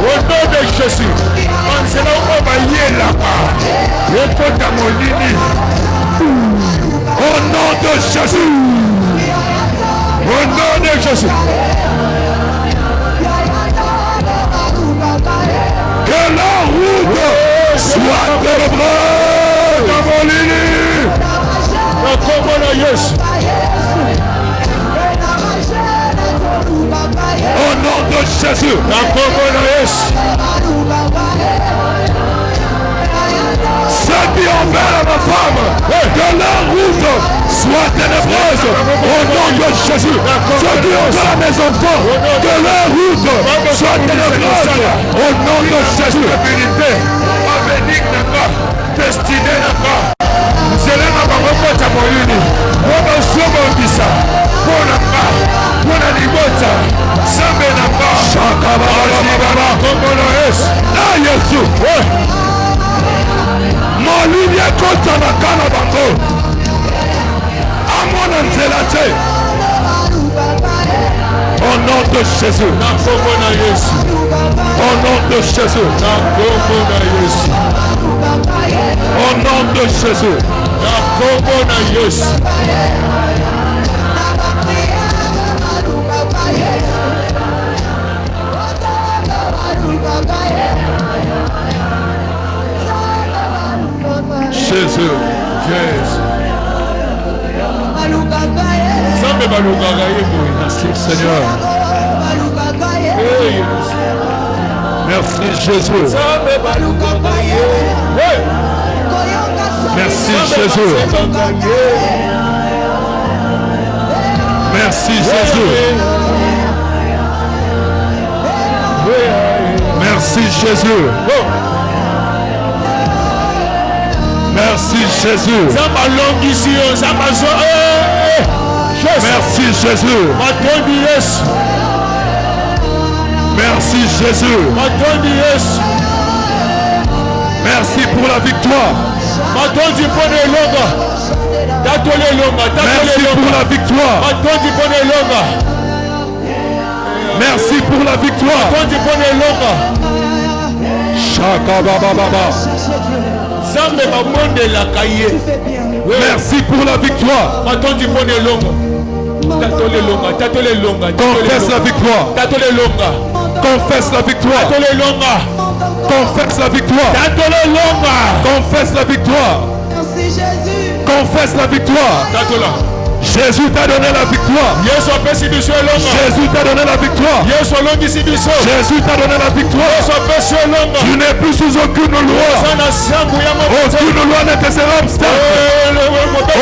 Au nom de Jésus. Banzela oba yelaka ekota molili. Au nom de Jésus. Au nom de Jésus. Que la route soit ténébreuse dans mon lit. Au nom de Jésus. Ceux qui ont fait à ma femme, que leur route soit ténébreuse au nom de Jésus. Ceux qui ont fait à mes enfants, que leur route soit ténébreuse au nom de Jésus. Destiné là-bas. Zélé na bango ta moyuni. Wana sobo bisa. Pona pa. Pona libota. Belate. Au nom de Jésus. Au nom de Jésus. Au nom de Jésus. Jésus. Merci Seigneur. Merci Jésus. Merci Jésus. Merci Jésus. Merci Jésus. Merci Jésus. Merci Jésus. Merci Jésus. Merci pour la victoire. Merci pour la victoire. Merci pour la victoire. Chaka baba baba. Merci pour la victoire. Confesse la victoire. Confesse la victoire. Confesse la victoire. Confesse la victoire. Confesse la victoire. Jésus t'a donné la victoire. Jésus t'a donné la victoire. Jésus t'a donné la victoire. Tu n'es plus sous aucune loi. Aucune loi ne te sera obstacle.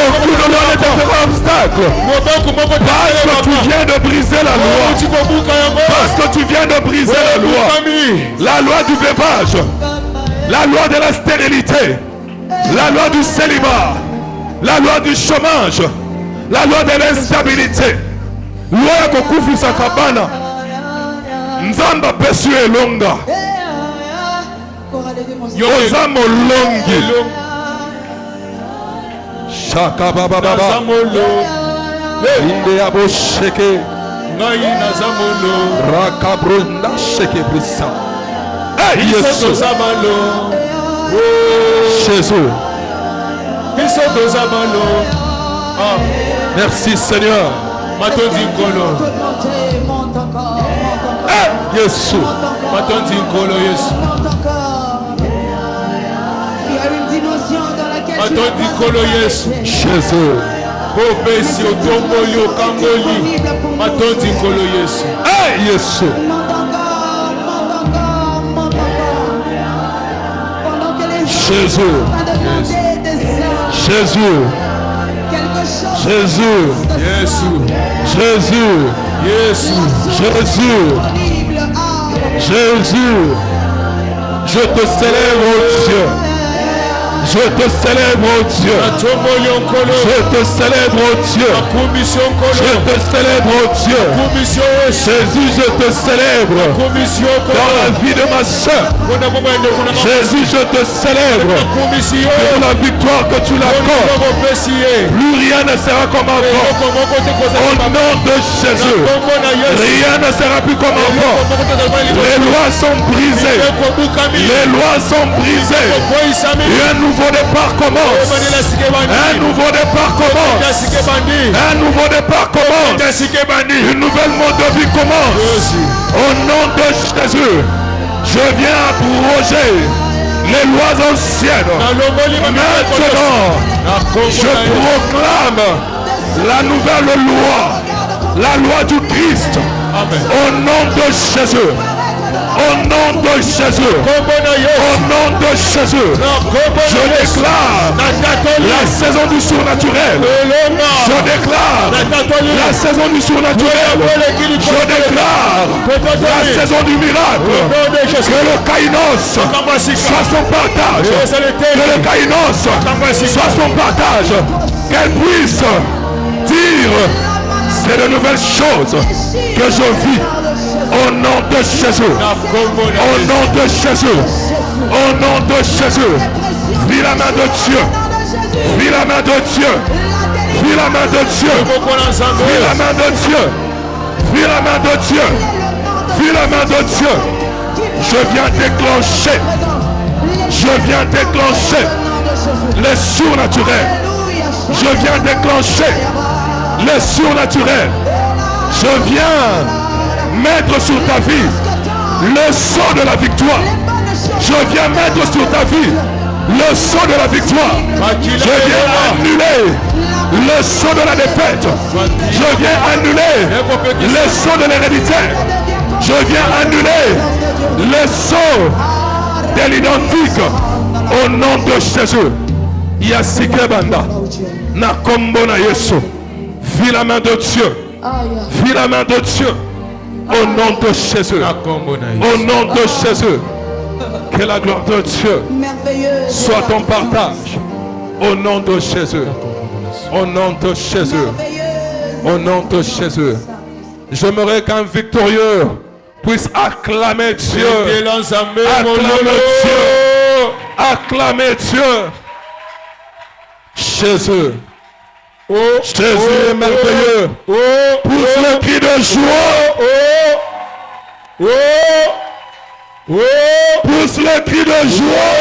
Aucune loi ne te sera obstacle. Parce que tu viens de briser la loi. Parce que tu viens de briser la loi. La loi du veuvage. La loi de la stérilité. La loi du célibat. La loi du chômage. La loi de l'instabilité. Loi ya kokufisa kabana. Nzamba pesu elonga. Oza molongi. Shaka baba baba. Inde abo sheke. Rakabronda sheke brisa. Hey Jésus. Jésus. Merci Seigneur. Hey, Jésus. Jésus. Hey, Jésus. Jésus. Jésus. Jésus. Jésus. Jésus. Jésus. Jésus. Je te célèbre, oh Dieu. Je te célèbre, oh Dieu. Je te célèbre, oh Dieu. Je te célèbre, oh Dieu. Jésus, je te célèbre dans la vie de ma soeur. Jésus, je te célèbre pour la victoire que tu l'accordes. Plus rien ne sera comme avant. Au nom de Jésus, rien ne sera plus comme avant. Les lois sont brisées. Les lois sont brisées. Et un nouveau départ commence. Un nouveau départ commence. Un nouveau départ commence. Une nouvelle mode de vie commence. Au nom de Jésus, je viens abroger les lois anciennes. Maintenant, je proclame la nouvelle loi. La loi du Christ. Au nom de Jésus. Au nom de Jésus. Au nom de Jésus. Je déclare la saison du surnaturel. Je déclare la saison du surnaturel. Je déclare la saison du miracle. Que le kainos soit son partage. Que le kainos soit son partage. Qu'elle puisse dire c'est de nouvelles choses que je vis. Au nom de Jésus. Au nom de Jésus. Au nom de Jésus. Vis la main de Dieu. Vis la main de Dieu. Fuis la main de Dieu. Fuis la main de Dieu. Fuis la main de Dieu. Fuis la main de Dieu. Je viens déclencher. Je viens déclencher les surnaturels. Je viens déclencher les surnaturels. Je viens mettre sur ta vie le sceau de la victoire. Je viens mettre sur ta vie le sceau de la victoire. Je viens annuler le sceau de la défaite. Je viens annuler le sceau de l'héréditaire. Je viens annuler le sceau de l'identique au nom de Jésus. Yasike banda na kombo na Yesu. Vis la main de Dieu. Vis la main de Dieu. Au nom de Jésus. Au nom de Jésus. Que la gloire de Dieu soit ton partage. Au nom de Jésus. Au nom de Jésus. Au nom de Jésus. J'aimerais qu'un victorieux puisse acclamer Dieu. Acclamer Dieu. Acclamer Dieu. Jésus. Jésus est merveilleux. Pousse le cri de joie. Pousse le cri de joie.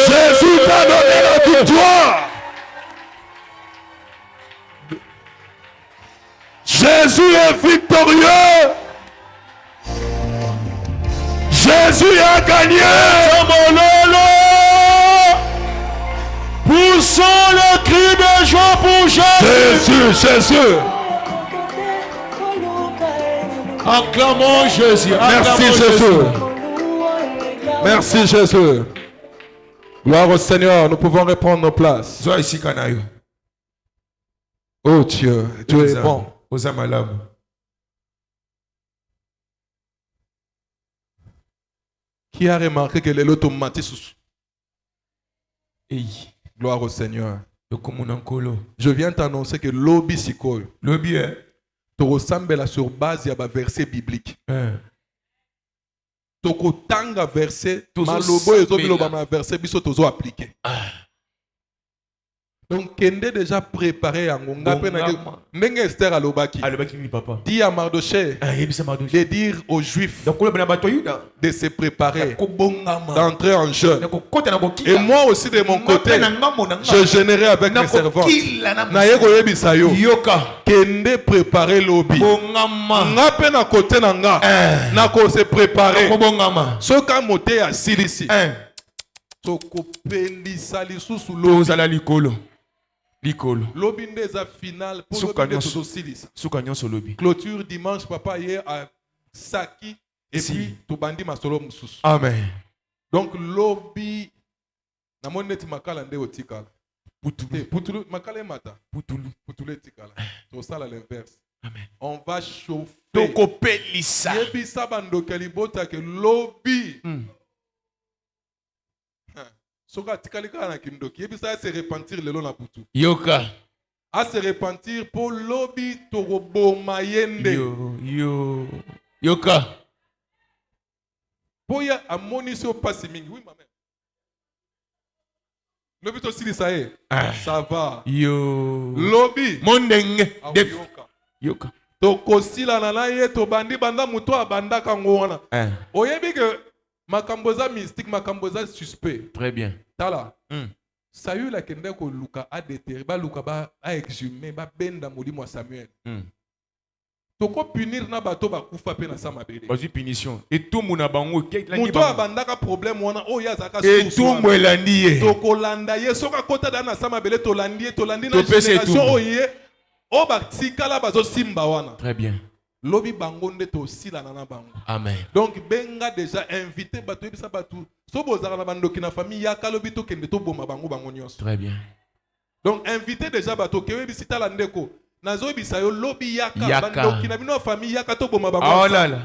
Jésus t'a donné la victoire. Jésus est victorieux. Jésus a gagné. Poussons le cri de joie pour Jésus. Jésus. Acclamons Jésus. Merci Jésus. Merci Jésus. Gloire au Seigneur. Nous pouvons reprendre nos places. Oh Dieu, Dieu est bon. Qui a remarqué que l'automatisme? Gloire au Seigneur. Je viens t'annoncer que l'obi sikoyo. L'obi te ressemble sur base ya ba verset biblique. Toko tanga verset malobo ezobiloba ma verset biso tozo appliquer. Donc kende déjà préparé en ngonga pe na ndenge Esther alobaki. papa. Dis à Mardoché de dire aux Juifs de se préparer, d'entrer en jeûne. Et moi aussi de mon côté, je gênerai avec mes servantes. Naye koyebisa yo kende préparer l'obi. Nga pe na côté nanga na ko se préparer. Soka moté ya silisi. Soko pendisa lisusu Ozala likolo. Lobi ndeza final pour lobi ndezo silisa. Clôture dimanche papa hier à Saki et puis tobandi masolo mususu. Amen. Donc lobi na moneti makala nde otikala. Putulu makala mata. Putulu etikala. To sala l'inverse. Amen. On va chauffer. Toko pelisa. Yebi sabando kelibota ke lobi. Soka tikalika na kindoki. Yebi ça se repentir lelo na putu. Yoka. À se repentir pour lobi torobo mayende. Yoka. Poya amoni so passe mingi. Oui maman. Lobi to sili ça est. Ça va. Lobi. Mondenge. Yoka. Yoka. Toko sila na ye to bandi banda muto abanda kangona. Oyebi que makamboza mystique makamboza suspect. Très bien. Tala. Saül la kende ko luka a déterré ba luka ba a exhumé ba benda molimo Samuel. Toko punir na bato ba kufa pe na sama bele. Vas-y punition. Et tout mon abango qui est muto abandaka problème wana o ya zaka et tout mwelandi. Toko landa ye soka kota da na sama bele to landi na génération oye o ba tikala bazo simba wana. Très bien. Lobi bango nde to sila na bango. Amen. Donc benga déjà invité bato ebisa bato so bozaka na bandoki na famille yaka lobi to kende to boma bango nyonso. Très bien. Donc invité déjà bato ke ebisi tala ndeko nazo ebisa yo lobi yaka bandoki na bino famille yaka to boma bango. Oh là là.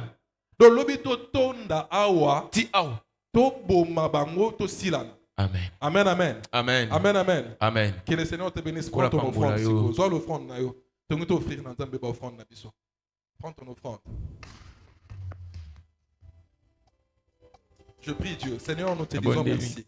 Donc lobi to tonda awa ti awa to boma bango to silana. Amen. Amen amen. Amen. Amen amen. Amen. Que le Seigneur te bénisse. Prends ton offrande. Sois l'offrande na yo. Tongi to offrir na Nzambe ba offrande na biso. Prends ton offrande. Je prie Dieu. Seigneur, nous te disons merci.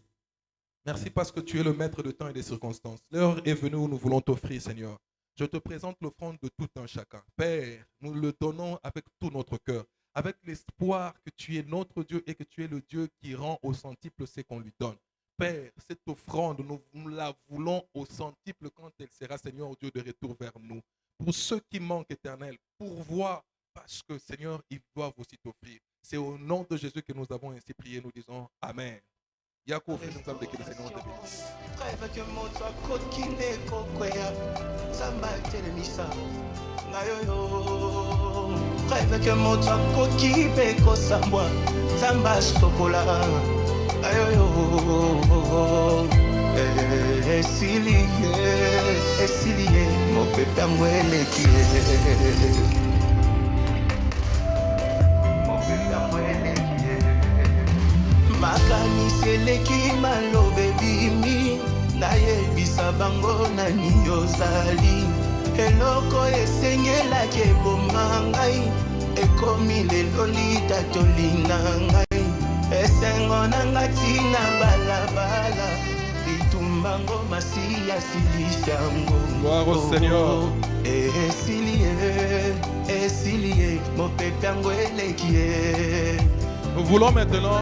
Merci parce que tu es le maître de temps et des circonstances. L'heure est venue où nous voulons t'offrir, Seigneur. Je te présente l'offrande de tout un chacun. Père, nous le donnons avec tout notre cœur, avec l'espoir que tu es notre Dieu et que tu es le Dieu qui rend au centuple ce qu'on lui donne. Père, cette offrande, nous la voulons au centuple quand elle sera, Seigneur Dieu, de retour vers nous. Pour ceux qui manquent, Éternel, pourvois, parce que, Seigneur, ils doivent aussi t'offrir. C'est au nom de Jésus que nous avons ainsi prié, nous disons Amen. Yako, frère, nous avons que le Seigneur te bénisse. Rêve que mon toit côte qui n'est qu'au Samba telemisa Nayo Rêve que mon toit côte qui beko sambwa Samba stokola Ayo Esilié Mon pépé mwele qui est makanisi eleki malobe bimi nayebisa bango nani ozali eloko esengelaki eboma ngai ekomi lelo litatoli na ngai esengo na ngai ntina balabala litumbango masi yasilisango Gloire au Seigneur. Esilie mopepe yango eleki. Nous voulons maintenant